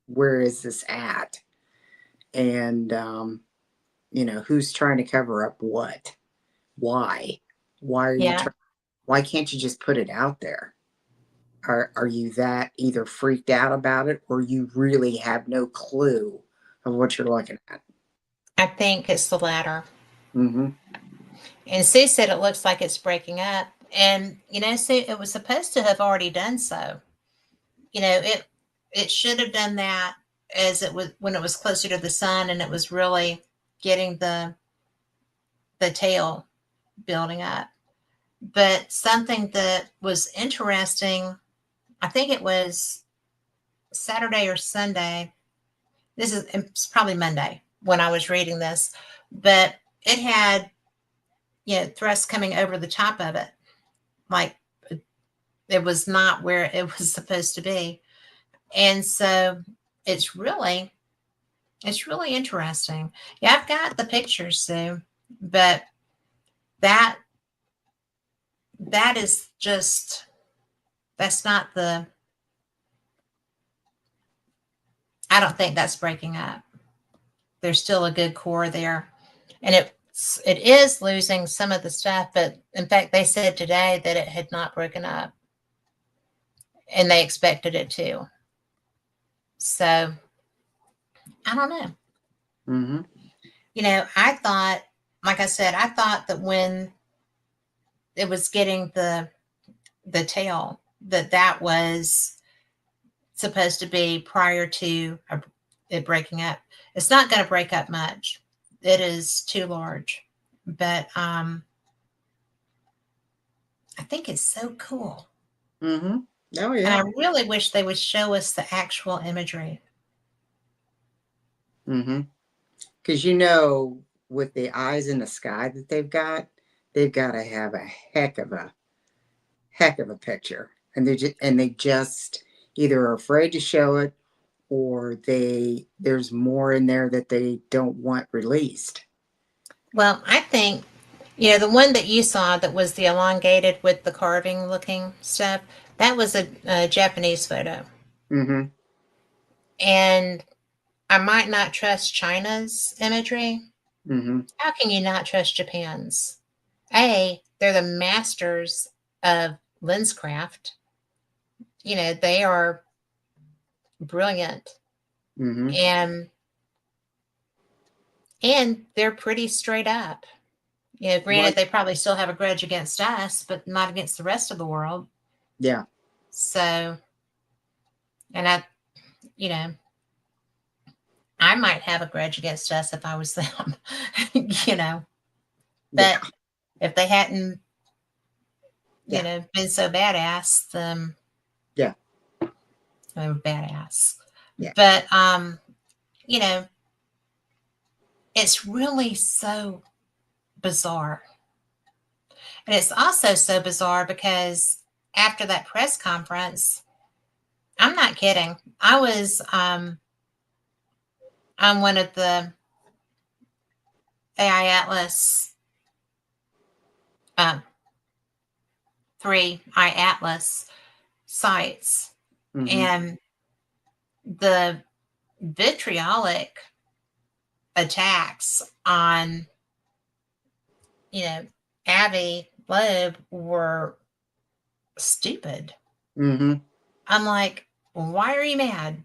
B: where is this at? And you know, who's trying to cover up what? Why? Why are you
A: Yeah.
B: trying? Why can't you just put it out there? Are you that either freaked out about it, or you really have no clue of what you're looking at?
A: I think it's the latter.
B: Mm-hmm.
A: And Sue said it looks like it's breaking up. And, Sue, it was supposed to have already done so. It should have done that as it was when it was closer to the sun and it was really getting the tail building up. But something that was interesting, I think it was Saturday or Sunday. It's probably Monday when I was reading this, but it had, thrust coming over the top of it. Like it was not where it was supposed to be. And so it's really, it's really interesting. Yeah, I've got the pictures, Sue, but that that is just that's not the I don't think that's breaking up. There's still a good core there. And it is losing some of the stuff, but in fact they said today that it had not broken up and they expected it to. So I don't know.
B: Mm-hmm.
A: I thought, like I said, I thought that when it was getting the tail, that was supposed to be prior to it breaking up. It's not going to break up much. It is too large, but I think it's so cool.
B: Mm-hmm. Oh
A: And
B: yeah.
A: I really wish they would show us the actual imagery.
B: Mm-hmm. Because you know, with the eyes in the sky that they've got to have a heck of a picture, and they just either are afraid to show it, or there's more in there that they don't want released.
A: Well, I think, the one that you saw that was the elongated with the carving looking stuff, that was a Japanese photo.
B: Mm-hmm.
A: And I might not trust China's imagery.
B: Mm-hmm.
A: How can you not trust Japan's? They're the masters of lenscraft. They are brilliant
B: Mm-hmm.
A: and they're pretty straight up. Granted,
B: What?
A: they probably still have a grudge against us, but not against the rest of the world.
B: Yeah.
A: So, and you know, I might have a grudge against us if I was them,
B: Yeah.
A: but if they hadn't,
B: Yeah.
A: been so badass, then
B: Yeah.
A: they were badass.
B: Yeah.
A: But, you know, it's really so bizarre. And it's also so bizarre because after that press conference, I'm not kidding. I was on one of the AI Atlas, um, 3 iAtlas sites,
B: Mm-hmm.
A: and the vitriolic attacks on, you know, Abby Loeb were stupid.
B: Mm-hmm.
A: I'm like, why are you mad?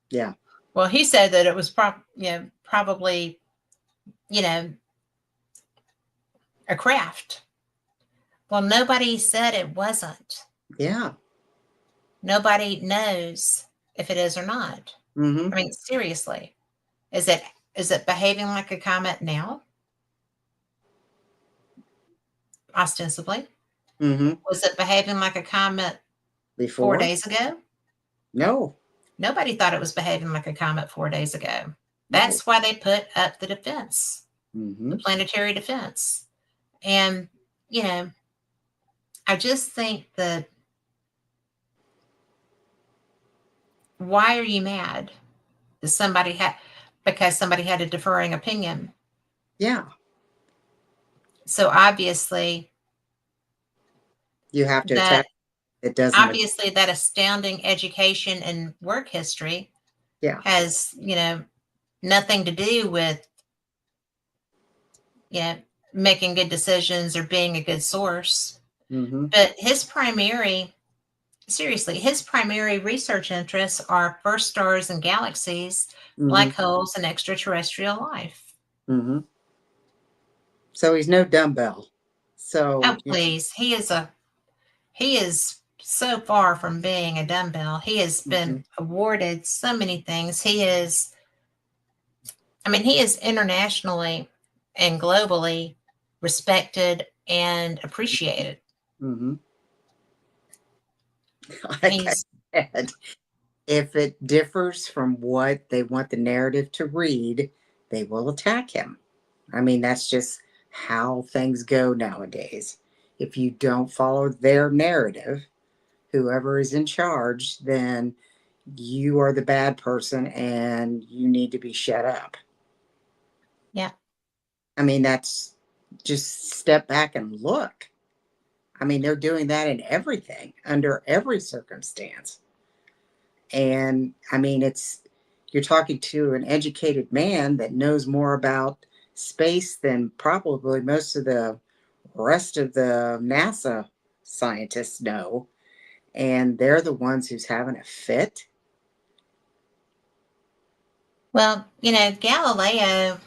B: Yeah.
A: Well, he said that it was probably, you know, a craft. Well, nobody said it wasn't.
B: Yeah.
A: Nobody knows if it is or not.
B: Mm-hmm.
A: I mean, seriously, is it behaving like a comet now? Ostensibly,
B: Mm-hmm.
A: was it behaving like a comet four
B: Before?
A: days ago?
B: No.
A: Nobody thought it was behaving like a comet 4 days ago.
B: No.
A: That's why they put up the defense,
B: Mm-hmm.
A: the planetary defense. And, you know, I just think that why are you mad? Does somebody had because somebody had a differing opinion?
B: Yeah.
A: So obviously
B: You have to
A: that
B: attack. It doesn't.
A: Obviously, that astounding education and work history
B: Yeah.
A: has, nothing to do with, making good decisions or being a good source.
B: Mm-hmm.
A: But his primary research interests are first stars and galaxies,
B: Mm-hmm.
A: black holes, and extraterrestrial life.
B: Mm-hmm. So he's no dumbbell.
A: Oh,
B: So
A: please. He is so far from being a dumbbell. He has
B: mm-hmm.
A: been awarded so many things. He is internationally and globally respected and appreciated.
B: Mm-hmm. Like I
A: He's
B: said, if it differs from what they want the narrative to read, they will attack him. I mean, that's just how things go nowadays. If you don't follow their narrative, whoever is in charge, then you are the bad person and you need to be shut up.
A: Yeah.
B: I mean, that's just step back and look. I mean, they're doing that in everything, under every circumstance. And I mean, you're talking to an educated man that knows more about space than probably most of the rest of the NASA scientists know. And they're the ones who's having a fit.
A: Well, Galileo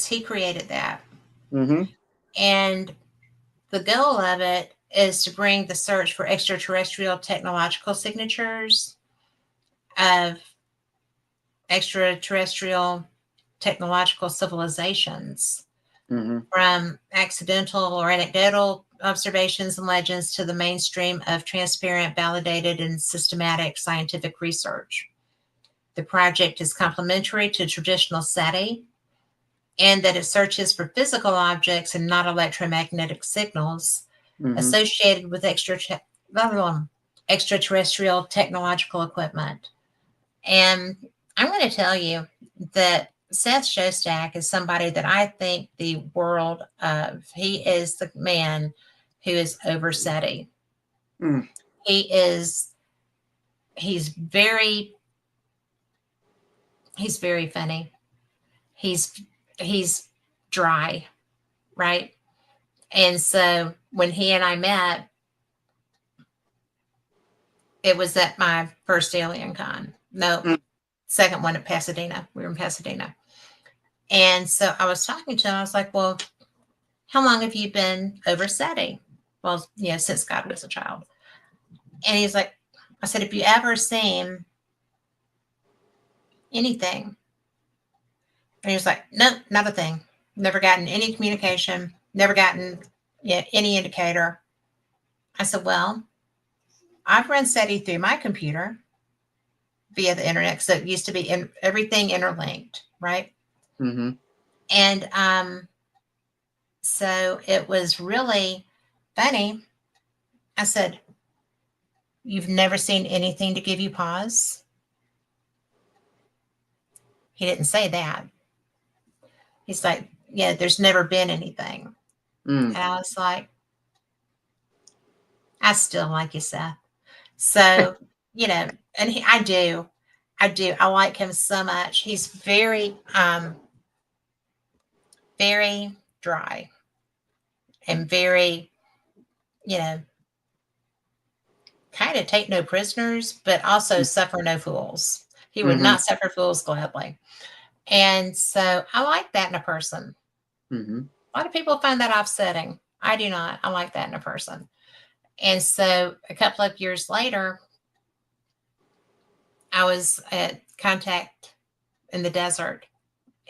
A: he created that.
B: Mm-hmm.
A: And the goal of it is to bring the search for extraterrestrial technological signatures of extraterrestrial technological civilizations
B: Mm-hmm.
A: from accidental or anecdotal observations and legends to the mainstream of transparent, validated, and systematic scientific research. The project is complementary to traditional SETI and that it searches for physical objects and not electromagnetic signals
B: Mm-hmm.
A: associated with extraterrestrial technological equipment. And I'm going to tell you that Seth Shostak is somebody that I think the world of. He is the man who is over SETI.
B: Mm.
A: He is, he's very, he's very funny. He's dry, right? And so when he and I met, it was at my first Alien Con. No,
B: Mm.
A: second one at Pasadena. We were in Pasadena. And so I was talking to him. I was like, well, how long have you been over SETI? Well, since God was a child. And he's like, I said, have you ever seen anything? And he was like, no, not a thing. Never gotten any communication, never gotten any indicator. I said, well, I've run SETI through my computer via the internet. So it used to be everything interlinked, right?
B: Mm-hmm.
A: And so it was really funny. I said, you've never seen anything to give you pause? He didn't say that. He's like, yeah, there's never been anything.
B: Mm.
A: And I was like, I still like you, Seth. So, and I do. I like him so much. He's very, very dry and very, you know, kind of take no prisoners, but also suffer no fools. He would
B: Mm-hmm.
A: not suffer fools gladly. And so I like that in a person.
B: Mm-hmm.
A: A lot of people find that offsetting. I do not. I like that in a person. And so a couple of years later, I was at contact in the desert.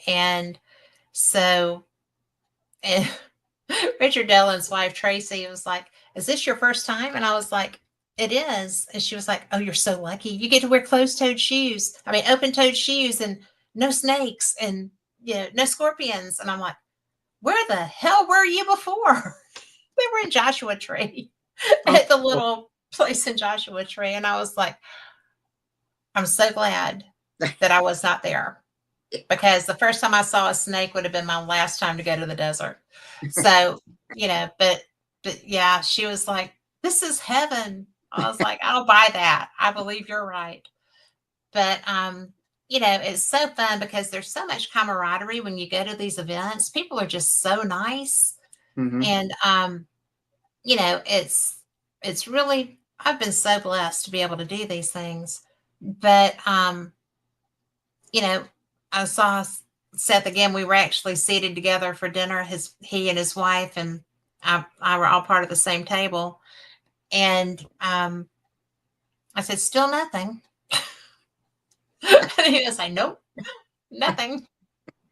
A: And so and Richard Dillon's wife, Tracy, was like, is this your first time? And I was like, it is. And she was like, oh, you're so lucky. You get to wear open-toed shoes and no snakes and no scorpions. And I'm like, where the hell were you before? We were in Joshua Tree
B: Oh,
A: at the little place in Joshua Tree. And I was like, I'm so glad that I was not there. because the first time I saw a snake would have been my last time to go to the desert. So, but yeah, she was like, "This is heaven." I was like, "I'll buy that. I believe you're right." But it's so fun because there's so much camaraderie when you go to these events. People are just so nice,
B: Mm-hmm.
A: and it's really, I've been so blessed to be able to do these things. But you know, I saw Seth again. We were actually seated together for dinner. He and his wife and I were all part of the same table. And I said, "Still nothing." And he was like, "Nope, nothing."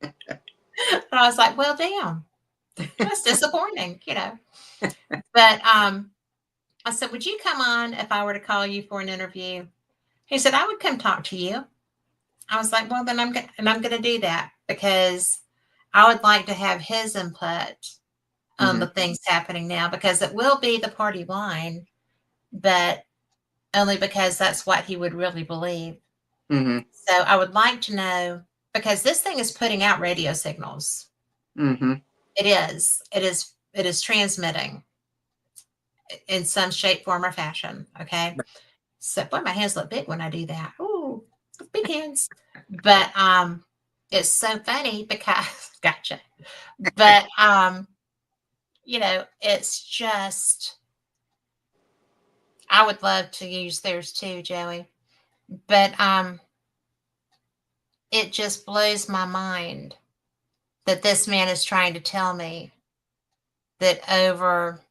A: And I was like, "Well, damn, that's disappointing." But I said, "Would you come on if I were to call you for an interview?" He said, "I would come talk to you." I was like, "Well, then I'm going to do that because I would like to have his input on
B: Mm-hmm.
A: the things happening now, because it will be the party line, but only because that's what he would really believe."
B: Mm-hmm.
A: So I would like to know, because this thing is putting out radio signals.
B: Mm-hmm.
A: It is. It is transmitting in some shape, form, or fashion. Okay. So boy, my hands look big when I do that. Ooh, big hands. But it's so funny because gotcha. But it's just, I would love to use theirs too, Joey. But it just blows my mind that this man is trying to tell me that over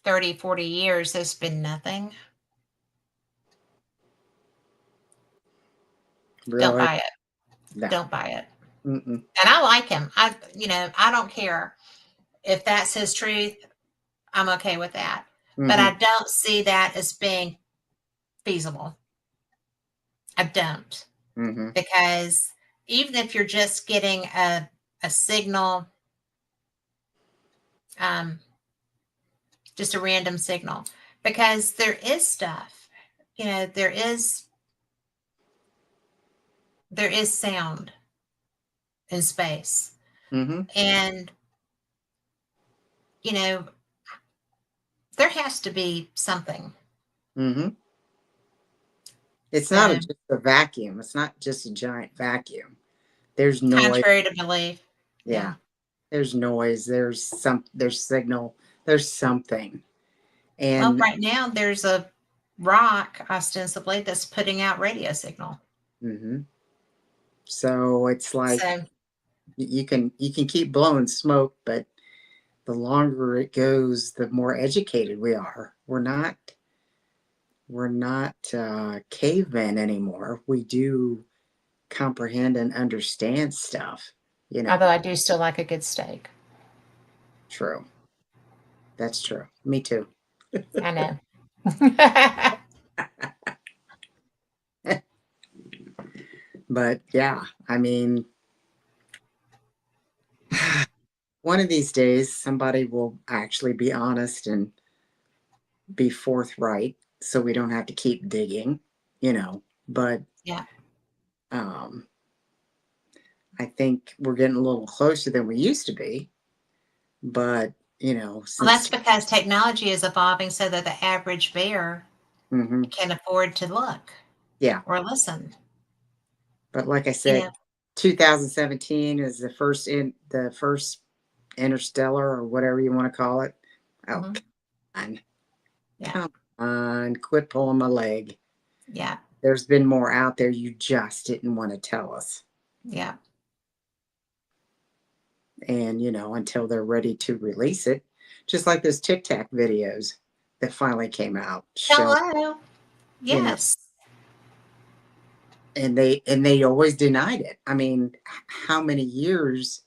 A: 30, 40 years there's been nothing. Don't
B: Really?
A: buy it.
B: No.
A: Don't buy it.
B: Mm-mm.
A: And I like him. I don't care if that's his truth. I'm okay with that. But
B: Mm-hmm.
A: I don't see that as being feasible. I don't.
B: Mm-hmm.
A: Because even if you're just getting a signal, um, just a random signal, because there is stuff, there is sound in space.
B: Mm-hmm.
A: And, you know, there has to be something.
B: Mm-hmm. It's not
A: So,
B: just a vacuum. It's not just a giant vacuum. There's noise.
A: contrary to belief.
B: Yeah.
A: Yeah.
B: There's noise. There's signal. There's something.
A: Well,
B: And
A: right now there's a rock ostensibly that's putting out radio signal.
B: mhm. So it's like
A: So,
B: you can keep blowing smoke, but the longer it goes, the more educated we are. We're not cavemen anymore. We do comprehend and understand stuff. You
A: although
B: know,
A: I do still like a good steak.
B: true. That's true. Me too.
A: I know.
B: But yeah, I mean, one of these days, somebody will actually be honest and be forthright so we don't have to keep digging. But
A: Yeah.
B: um, I think we're getting a little closer than we used to be. But,
A: Well, that's
B: since,
A: because technology is evolving so that the average bear
B: hmm
A: can afford to look
B: yeah.
A: or listen.
B: But like I
A: You
B: said,
A: know,
B: 2017 is the first interstellar or whatever you want to call it. Oh,
A: mhm.
B: come on.
A: Yeah.
B: Come on. Quit pulling my leg.
A: Yeah.
B: There's been more out there you just didn't want to tell us.
A: Yeah.
B: And until they're ready to release it, just like those Tic Tac videos that finally came out show
A: Hello.
B: you know
A: Yes.
B: and they always denied it. I mean, how many years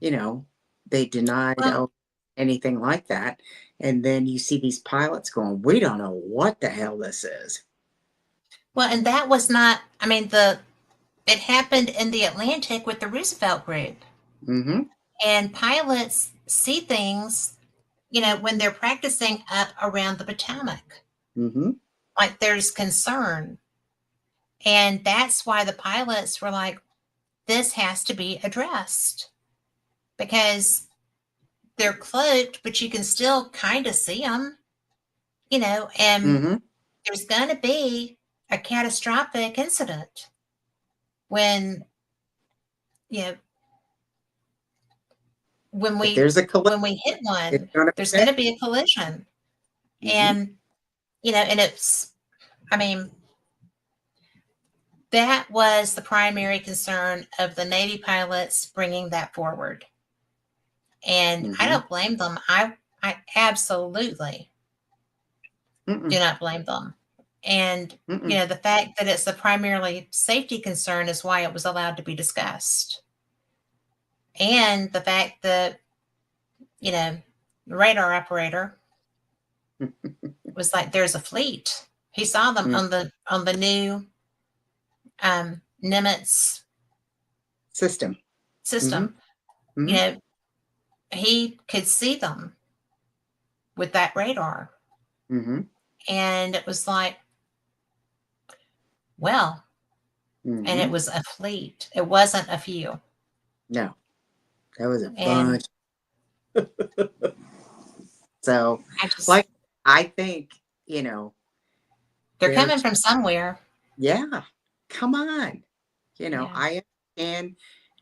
B: you know they denied
A: Well,
B: anything like that, and then you see these pilots going, we don't know what the hell this is.
A: and that was not, I mean, it happened in the Atlantic with the Roosevelt group.
B: Mm-hmm.
A: And pilots see things, when they're practicing up around the Potomac.
B: Mm-hmm.
A: Like there's concern. And that's why the pilots were like, this has to be addressed because they're cloaked, but you can still kind of see them, and
B: Mm-hmm.
A: there's going to be a catastrophic incident when, you know, when
B: If
A: we
B: there's a collision,
A: when we hit
B: it's
A: one,
B: going to
A: there's
B: be
A: going
B: bad.
A: to be a collision.
B: Mm-hmm.
A: And, and I mean, that was the primary concern of the Navy pilots bringing that forward. And I
B: Mm-hmm.
A: don't blame them. I absolutely do
B: Mm-mm.
A: not blame them. And,
B: Mm-mm.
A: the fact that it's a primarily safety concern is why it was allowed to be discussed. And the fact that, the radar operator was like, there's a fleet. He saw them
B: Mm.
A: on the new Nimitz
B: System. Mm-hmm.
A: system. You
B: Mm-hmm.
A: know, he could see them with that radar.
B: Mm-hmm.
A: And it was like, well, and
B: Mm-hmm.
A: it was a fleet. It wasn't a few.
B: No, that was a
A: And
B: bunch. So,
A: I just,
B: like, I think, you know,
A: they're
B: they're,
A: coming from somewhere.
B: yeah, come on.
A: Yeah.
B: I understand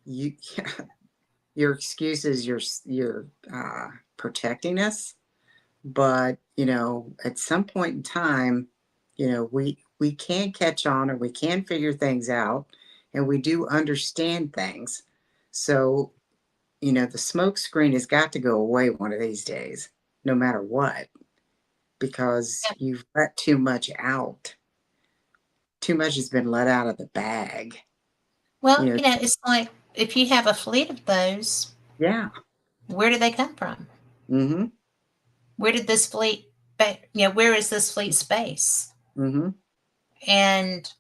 B: you, your excuses, you're protecting us, but, at some point in time, we can catch on or we can figure things out and we do understand things. So, the smoke screen has got to go away one of these days, no matter what, because
A: Yeah.
B: you've let too much out. Too much has been let out of the bag.
A: Well,
B: You know,
A: it's like if you have a fleet of those,
B: yeah.
A: where do they come from?
B: Mm-hmm.
A: Where did this fleet, where is this fleet space?
B: Mm-hmm.
A: And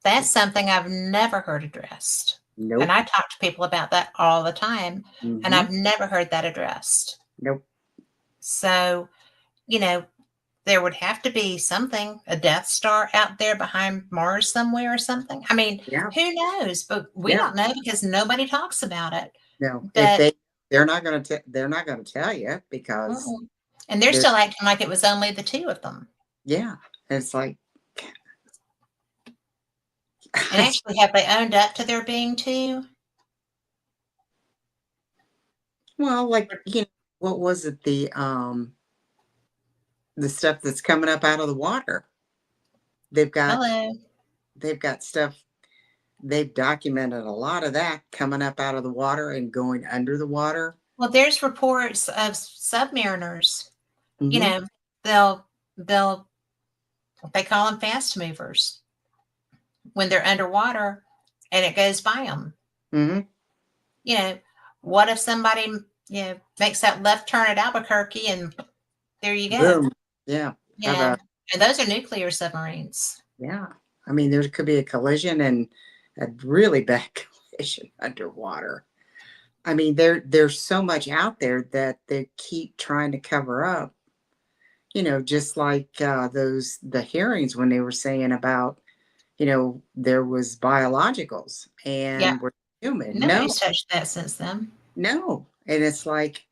A: that's something I've never heard addressed. And
B: Nope.
A: I talk to people about that all the time, and
B: Mm-hmm.
A: I've never heard that addressed.
B: Nope.
A: So, you know, there would have to be something, a Death Star out there behind Mars somewhere or something. I mean,
B: Yeah.
A: who knows? But we
B: Yeah.
A: don't know because nobody talks about it.
B: No. If
A: But
B: they're not gonna tell you because
A: mm-mm. And they're
B: they're
A: still acting like it was only the two of them.
B: yeah. It's like
A: And actually, have they owned up to there being two?
B: well, like what was it the stuff that's coming up out of the water? They've got
A: Hello.
B: they've got stuff they've documented a lot of that coming up out of the water and going under the water.
A: Well, there's reports of submariners. You
B: Mm-hmm.
A: know, they'll they call them fast movers when they're underwater, and it goes by them.
B: Mm-hmm.
A: You know, what if somebody makes that left turn at Albuquerque and there you go.
B: Boom. Yeah.
A: You
B: Have
A: know,
B: a
A: and those are nuclear submarines.
B: yeah. I mean, there could be a collision and a really bad collision underwater. I mean, there's so much out there that they keep trying to cover up. Just like the hearings when they were saying about, there was biologicals
A: Yeah,
B: and we're human. No,
A: nobody's touched that since then.
B: no, and it's like,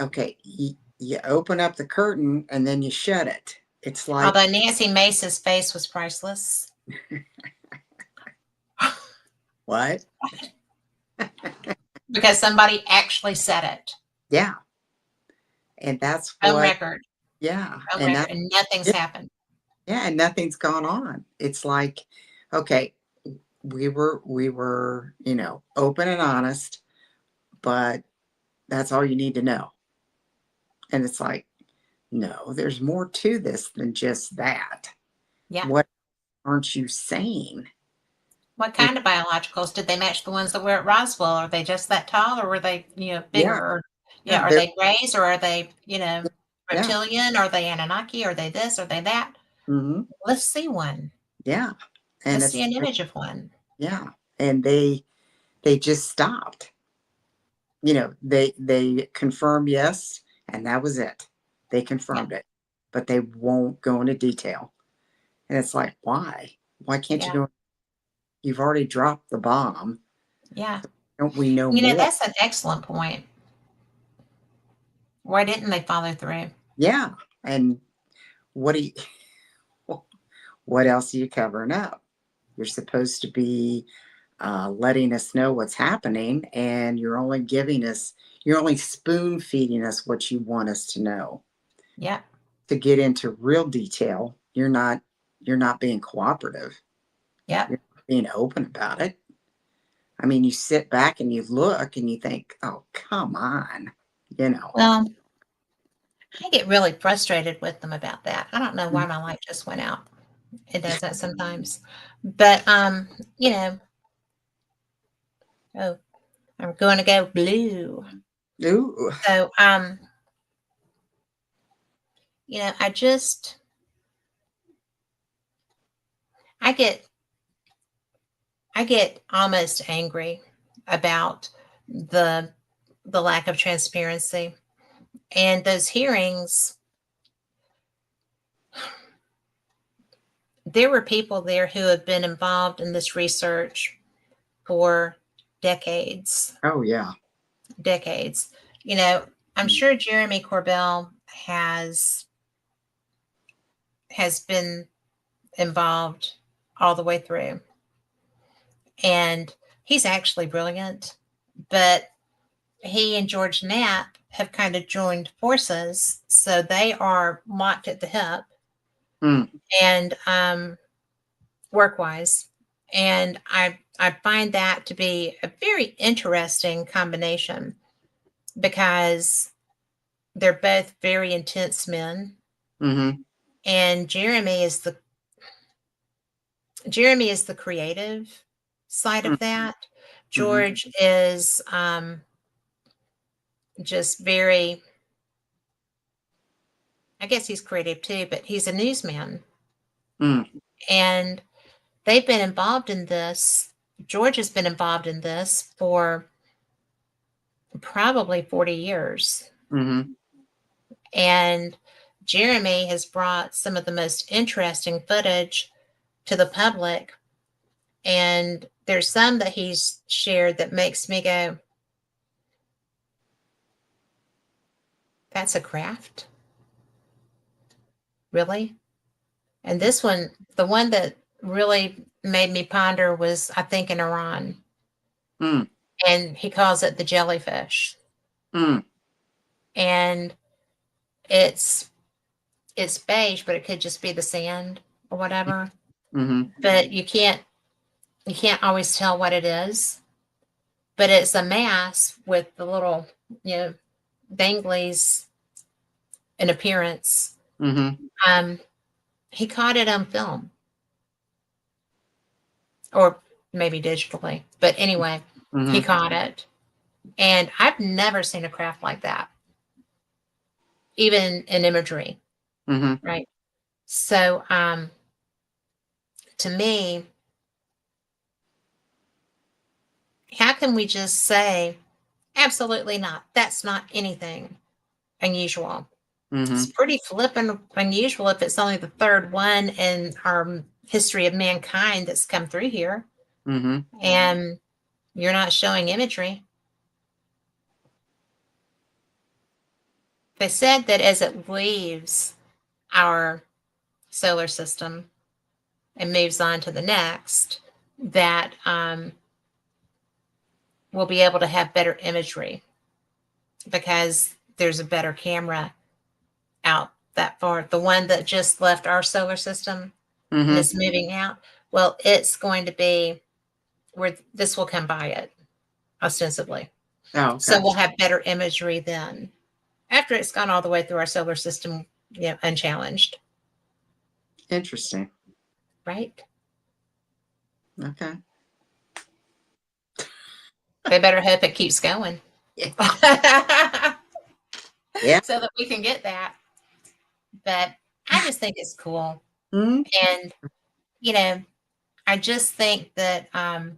B: okay, you open up the curtain and then you shut it. It's like,
A: Although Nancy Mace's face was priceless.
B: what?
A: Because somebody actually said it
B: Yeah, and that's
A: on
B: what.
A: record,
B: Yeah,
A: on
B: and
A: record,
B: that.
A: and nothing's happened.
B: Yeah, and nothing's gone on. It's like, okay, we were, open and honest, but that's all you need to know. And it's like, no, there's more to this than just that.
A: Yeah.
B: What aren't you saying?
A: What
B: It,
A: kind of biologicals did they match the ones that were at Roswell? Are they just that tall, or were they, bigger?
B: yeah,
A: Or,
B: yeah,
A: are they grays, or are they,
B: yeah,
A: reptilian? Are they Anunnaki? Are they this? Are they that?
B: hmm
A: Let's see one.
B: yeah, and
A: Let's see
B: it's
A: an
B: like,
A: image of one.
B: yeah, and they just stopped. They confirmed yes, and that was it. They
A: Yeah.
B: confirmed it, but they won't go into detail. And it's like, why? Why can't you
A: Yeah.
B: go? You've already dropped the bomb.
A: Yeah.
B: Don't we know
A: You know,
B: more?
A: that's an excellent point. Why didn't they follow through?
B: Yeah. And what do you, what else are you covering up? You're supposed to be letting us know what's happening, and you're only spoon feeding us what you want us to know.
A: Yeah.
B: To get into real detail, you're not being cooperative.
A: Yep.
B: You're not being open about it. I mean, you sit back and you look and you think, oh, come on, you know.
A: Well, I get really frustrated with them about that. I don't know why my light just went out. It does that sometimes. But you know, oh, I'm going to go blue.
B: Ooh.
A: So you know, I get I get almost angry about the the lack of transparency and those hearings. There were people there who have been involved in this research for decades,
B: Oh, yeah.
A: decades. You know, I'm
B: Mm.
A: sure Jeremy Corbell has been involved all the way through. And he's actually brilliant, but he and George Knapp have kind of joined forces, so they are locked at the hip
B: Mm.
A: and work wise. And I find that to be a very interesting combination because they're both very intense men.
B: Mm-hmm.
A: And Jeremy is the creative side of that.
B: Mm-hmm.
A: George is just very, I guess he's creative too, but he's a newsman.
B: Mm.
A: And they've been involved in this. George has been involved in this for probably 40 years.
B: Mm-hmm.
A: And Jeremy has brought some of the most interesting footage to the public. And there's some that he's shared that makes me go, that's a craft? Really? And this one, the one that really made me ponder was, I think, in Iran.
B: Mm.
A: And he calls it the jellyfish.
B: Mm.
A: And it's it's beige, but it could just be the sand or whatever.
B: Mm-hmm.
A: But you can't always tell what it is. But it's a mass with the little, you know, danglies in appearance.
B: Mm-hmm.
A: Um, he caught it on film or maybe digitally, but anyway, he
B: Mm-hmm.
A: caught it. And I've never seen a craft like that, even in imagery,
B: Mm-hmm.
A: right? So to me, how can we just say, absolutely not? That's not anything unusual. It's
B: Mm-hmm.
A: pretty flippin' unusual if it's only the third one in our history of mankind that's come through here.
B: Mm-hmm.
A: And you're not showing imagery. They said that as it leaves our solar system and moves on to the next, that we'll be able to have better imagery because there's a better camera out that far. The one that just left our solar system and
B: Mm-hmm.
A: is moving out, well, it's going to be where this will come by it, ostensibly.
B: Oh,
A: So
B: okay.
A: we'll have better imagery then after it's gone all the way through our solar system, you know, unchallenged,
B: Interesting.
A: right?
B: Okay.
A: They better hope it keeps going
B: Yeah.
A: so
B: Yeah.
A: that we can get that. But I just think it's cool.
B: Mm-hmm.
A: And, you know, I just think that I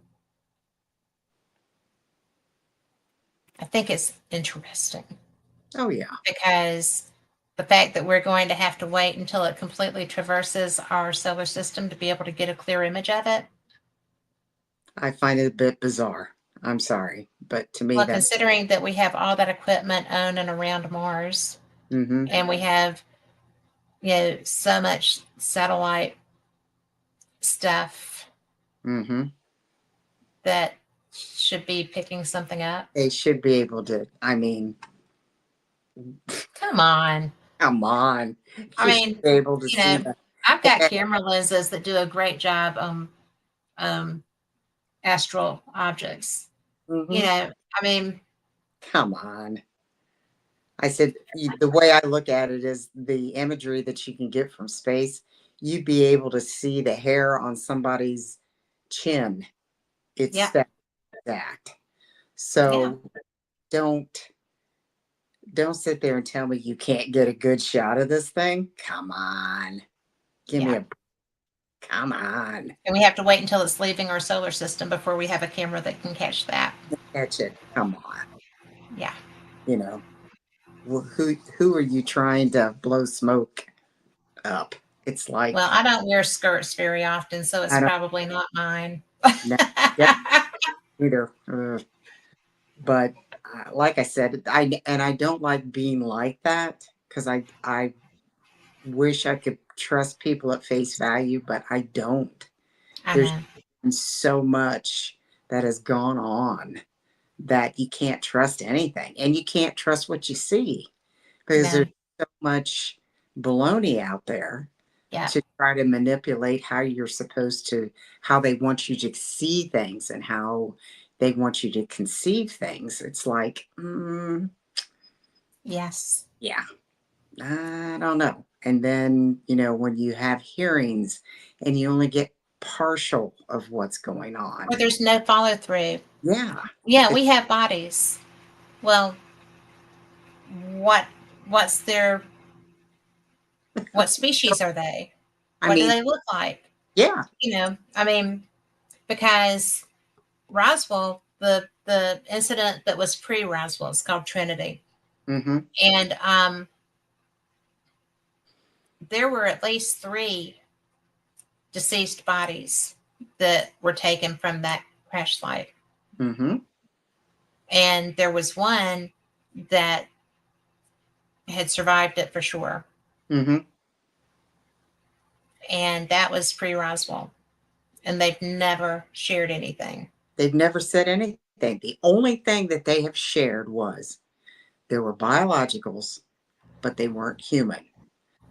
A: think it's interesting
B: Oh, yeah.
A: because the fact that we're going to have to wait until it completely traverses our solar system to be able to get a clear image of it.
B: I find it a bit bizarre. I'm sorry, but to me
A: Well,
B: that's
A: considering that we have all that equipment on and around Mars,
B: mm-hmm,
A: and we have, so much satellite stuff
B: mm-hmm.
A: that should be picking something up.
B: They should be able to. I mean,
A: Come on.
B: come on,
A: I
B: you should
A: mean,
B: be able to
A: you
B: see
A: know,
B: the.
A: I've got camera lenses that do a great job on astral objects.
B: Mm-hmm.
A: I mean,
B: Come on. I said the way I look at it is the imagery that you can get from space. You'd be able to see the hair on somebody's chin. It's
A: yeah,
B: that exact.
A: yeah,
B: So don't don't sit there and tell me you can't get a good shot of this thing. Come on. Give me
A: yeah.
B: a come on.
A: And we have to wait until it's leaving our solar system before we have a camera that can catch that.
B: Catch it. Come on.
A: Yeah.
B: You know, who are you trying to blow smoke up? It's
A: Well,
B: like
A: I don't wear skirts very often, so it's
B: I don't
A: probably not mine.
B: know either. But like I said, I don't like being like that because I wish I could trust people at face value, but I don't.
A: I
B: There's
A: know.
B: been so much that has gone on that you can't trust anything, and you can't trust what you see because there's
A: No.
B: so much baloney out there
A: Yeah.
B: to try to manipulate how you're supposed to, how they want you to see things and how they want you to conceive things. It's like,
A: Yes.
B: yeah, I don't know. And then, when you have hearings and you only get partial of what's going
A: Or
B: on.
A: there's no follow through.
B: Yeah.
A: Yeah,
B: It,
A: we have bodies. Well, what what's their what species are they?
B: I
A: What do
B: mean,
A: they look like?
B: yeah.
A: I mean, because Roswell, the incident that was pre Roswell is called Trinity,
B: Hmm.
A: and there were at least three deceased bodies that were taken from that crash site,
B: Hmm.
A: and there was one that had survived it for sure,
B: Hmm.
A: and that was pre Roswell, and they've never shared anything.
B: They've never said anything. The only thing that they have shared was there were biologicals, but they weren't human.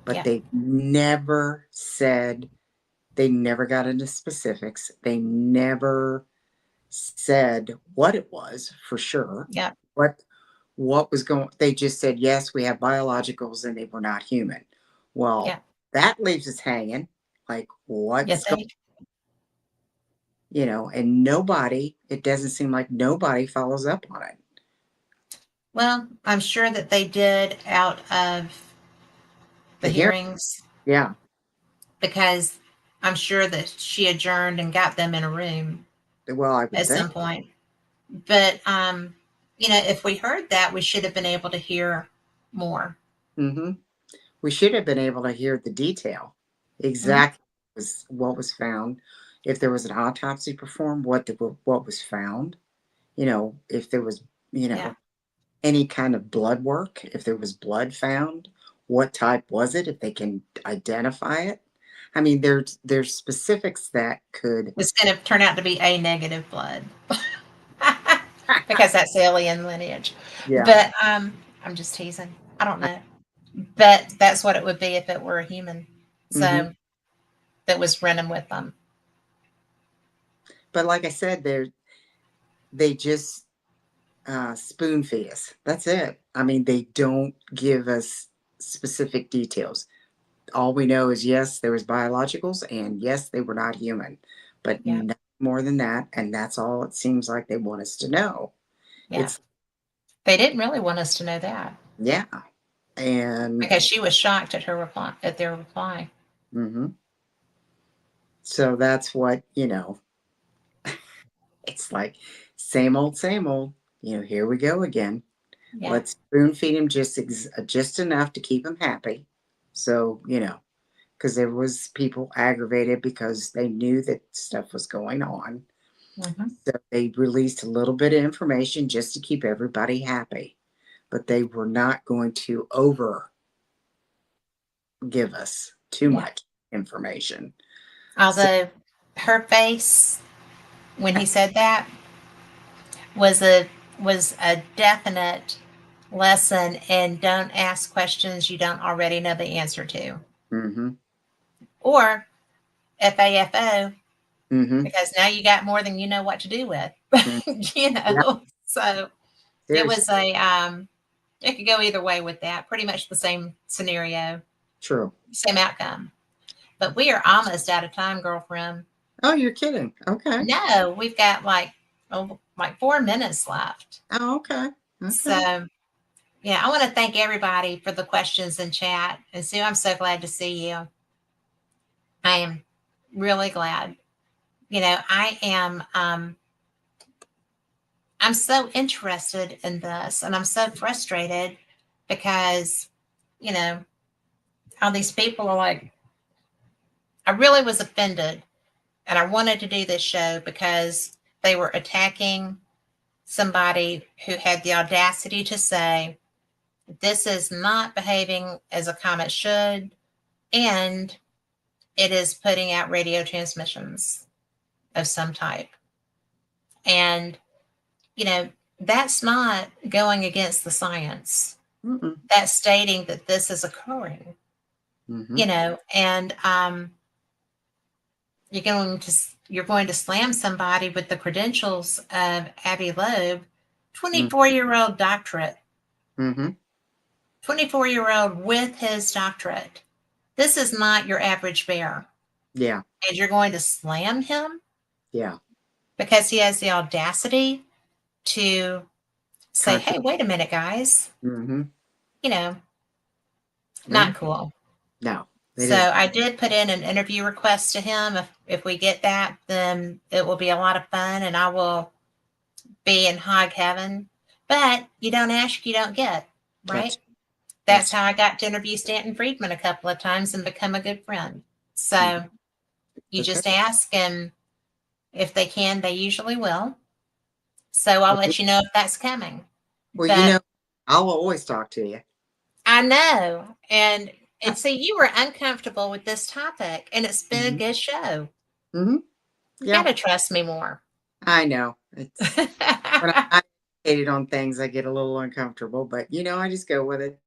B: But
A: Yeah,
B: they never said, they never got into specifics. They never said what it was for sure.
A: yeah,
B: What what was going, they just said, yes, we have biologicals and they were not human. Well,
A: yeah.
B: that leaves us hanging. Like,
A: You
B: what's going,
A: think?
B: and nobody, it doesn't seem like nobody follows up on it.
A: Well, I'm sure that they did out of the
B: The hearing,
A: hearings
B: yeah.
A: because I'm sure that she adjourned and got them in a room
B: Well, I would
A: at
B: think.
A: some point. But if we heard that, we should have been able to hear more.
B: Hmm. We should have been able to hear the detail
A: Hmm.
B: exactly what was found. If there was an autopsy performed, what was found. If there was, you
A: Yeah.
B: know, any kind of blood work, if there was blood found, what type was it? If they can identify it. I mean, there's specifics that could.
A: It's going to turn out to be A negative blood because that's alien lineage.
B: Yeah.
A: But I'm just teasing. I don't know. But that's what it would be if it were a human.
B: Hmm.
A: So that was running with them.
B: But like I said, they just spoon feed us. That's it. I mean, they don't give us specific details. All we know is yes, there was biologicals, and yes, they were not human, but
A: Yeah.
B: nothing more than that. And that's all it seems like they want us to know.
A: Yeah.
B: It's
A: They didn't really want us to know that
B: yeah, and
A: because she was shocked at her reply, at their reply.
B: mhm. So that's what it's like, same old, same old. Here we go again.
A: Yeah.
B: Let's spoon feed him just enough to keep him happy. So because there was people aggravated because they knew that stuff was going on.
A: Mhm.
B: So they released a little bit of information just to keep everybody happy, but they were not going to over give us too
A: Yeah.
B: much information. So,
A: Although her face when he said that was a definite lesson in don't ask questions you don't already know the answer to.
B: mm-hmm,
A: Or FAFO,
B: mm-hmm,
A: because now you got more than you know what to do with.
B: mm,
A: you
B: yeah,
A: know. So it
B: seriously,
A: was a it could go either way with that. Pretty much the same scenario,
B: true.
A: same outcome. But we are almost out of time, girlfriend.
B: Oh, you're kidding. Okay.
A: No, we've got like 4 minutes left.
B: Oh, okay. Okay.
A: So yeah, I want to thank everybody for the questions in chat. And Sue, I'm so glad to see you. I am really glad. I'm so interested in this and I'm so frustrated because, you know, all these people are like, I really was offended and I wanted to do this show because they were attacking somebody who had the audacity to say, this is not behaving as a comet should, and it is putting out radio transmissions of some type. And, you know, that's not going against the science.
B: Mm-mm,
A: That's stating that this is occurring,
B: mm-hmm,
A: and you're going to slam somebody with the credentials of Abby Loeb, 24-year-old doctorate,
B: mm-hmm.
A: 24-year-old with his doctorate. This is not your average bear.
B: Yeah.
A: And you're going to slam him
B: Yeah.
A: because he has the audacity to say,
B: Contra-
A: hey, wait a minute, guys.
B: mm-hmm.
A: You know,
B: Mm-hmm.
A: not cool.
B: No, it
A: So
B: is.
A: I did put in an interview request to him. If we get that, then it will be a lot of fun and I will be in hog heaven. But you don't ask, you don't get, right?
B: That's
A: That's
B: that's
A: how I got to interview Stanton Friedman a couple of times and become a good friend.
B: mhm.
A: So you
B: Okay.
A: just ask, and if they can, they usually will. So I'll
B: Well,
A: let you know if that's coming.
B: well,
A: But
B: I'll always talk to you.
A: I know. And see, you were uncomfortable with this topic, and it's been a
B: Mm-hmm.
A: good show.
B: Mm-hmm.
A: You
B: Yeah,
A: got to trust me more.
B: I know. It's when I'm educated on things, I get a little uncomfortable, but I just go with it.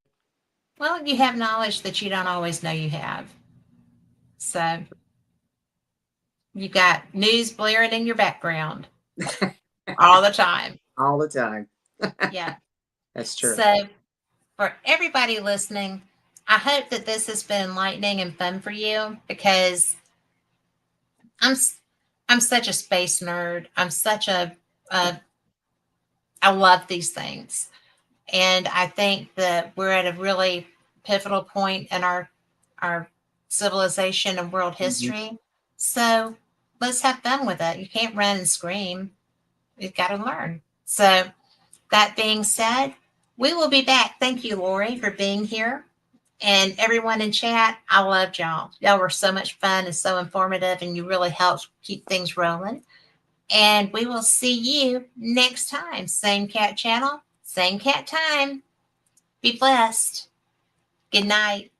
A: Well, you have knowledge that you don't always know you have. So you got news blaring in your background all the time.
B: All the time.
A: Yeah.
B: That's true.
A: So for everybody listening, I hope that this has been enlightening and fun for you because I'm I'm such a space nerd. A I love these things. And I think that we're at a really pivotal point in our civilization and world
B: Mm-hmm.
A: history. So let's have fun with it. You can't run and scream. You've got to learn. So that being said, we will be back. Thank you, Lori, for being here. And everyone in chat, I loved y'all. Y'all were so much fun and so informative, and you really helped keep things rolling. And we will see you next time. Same cat channel, same cat time. Be blessed. Good night.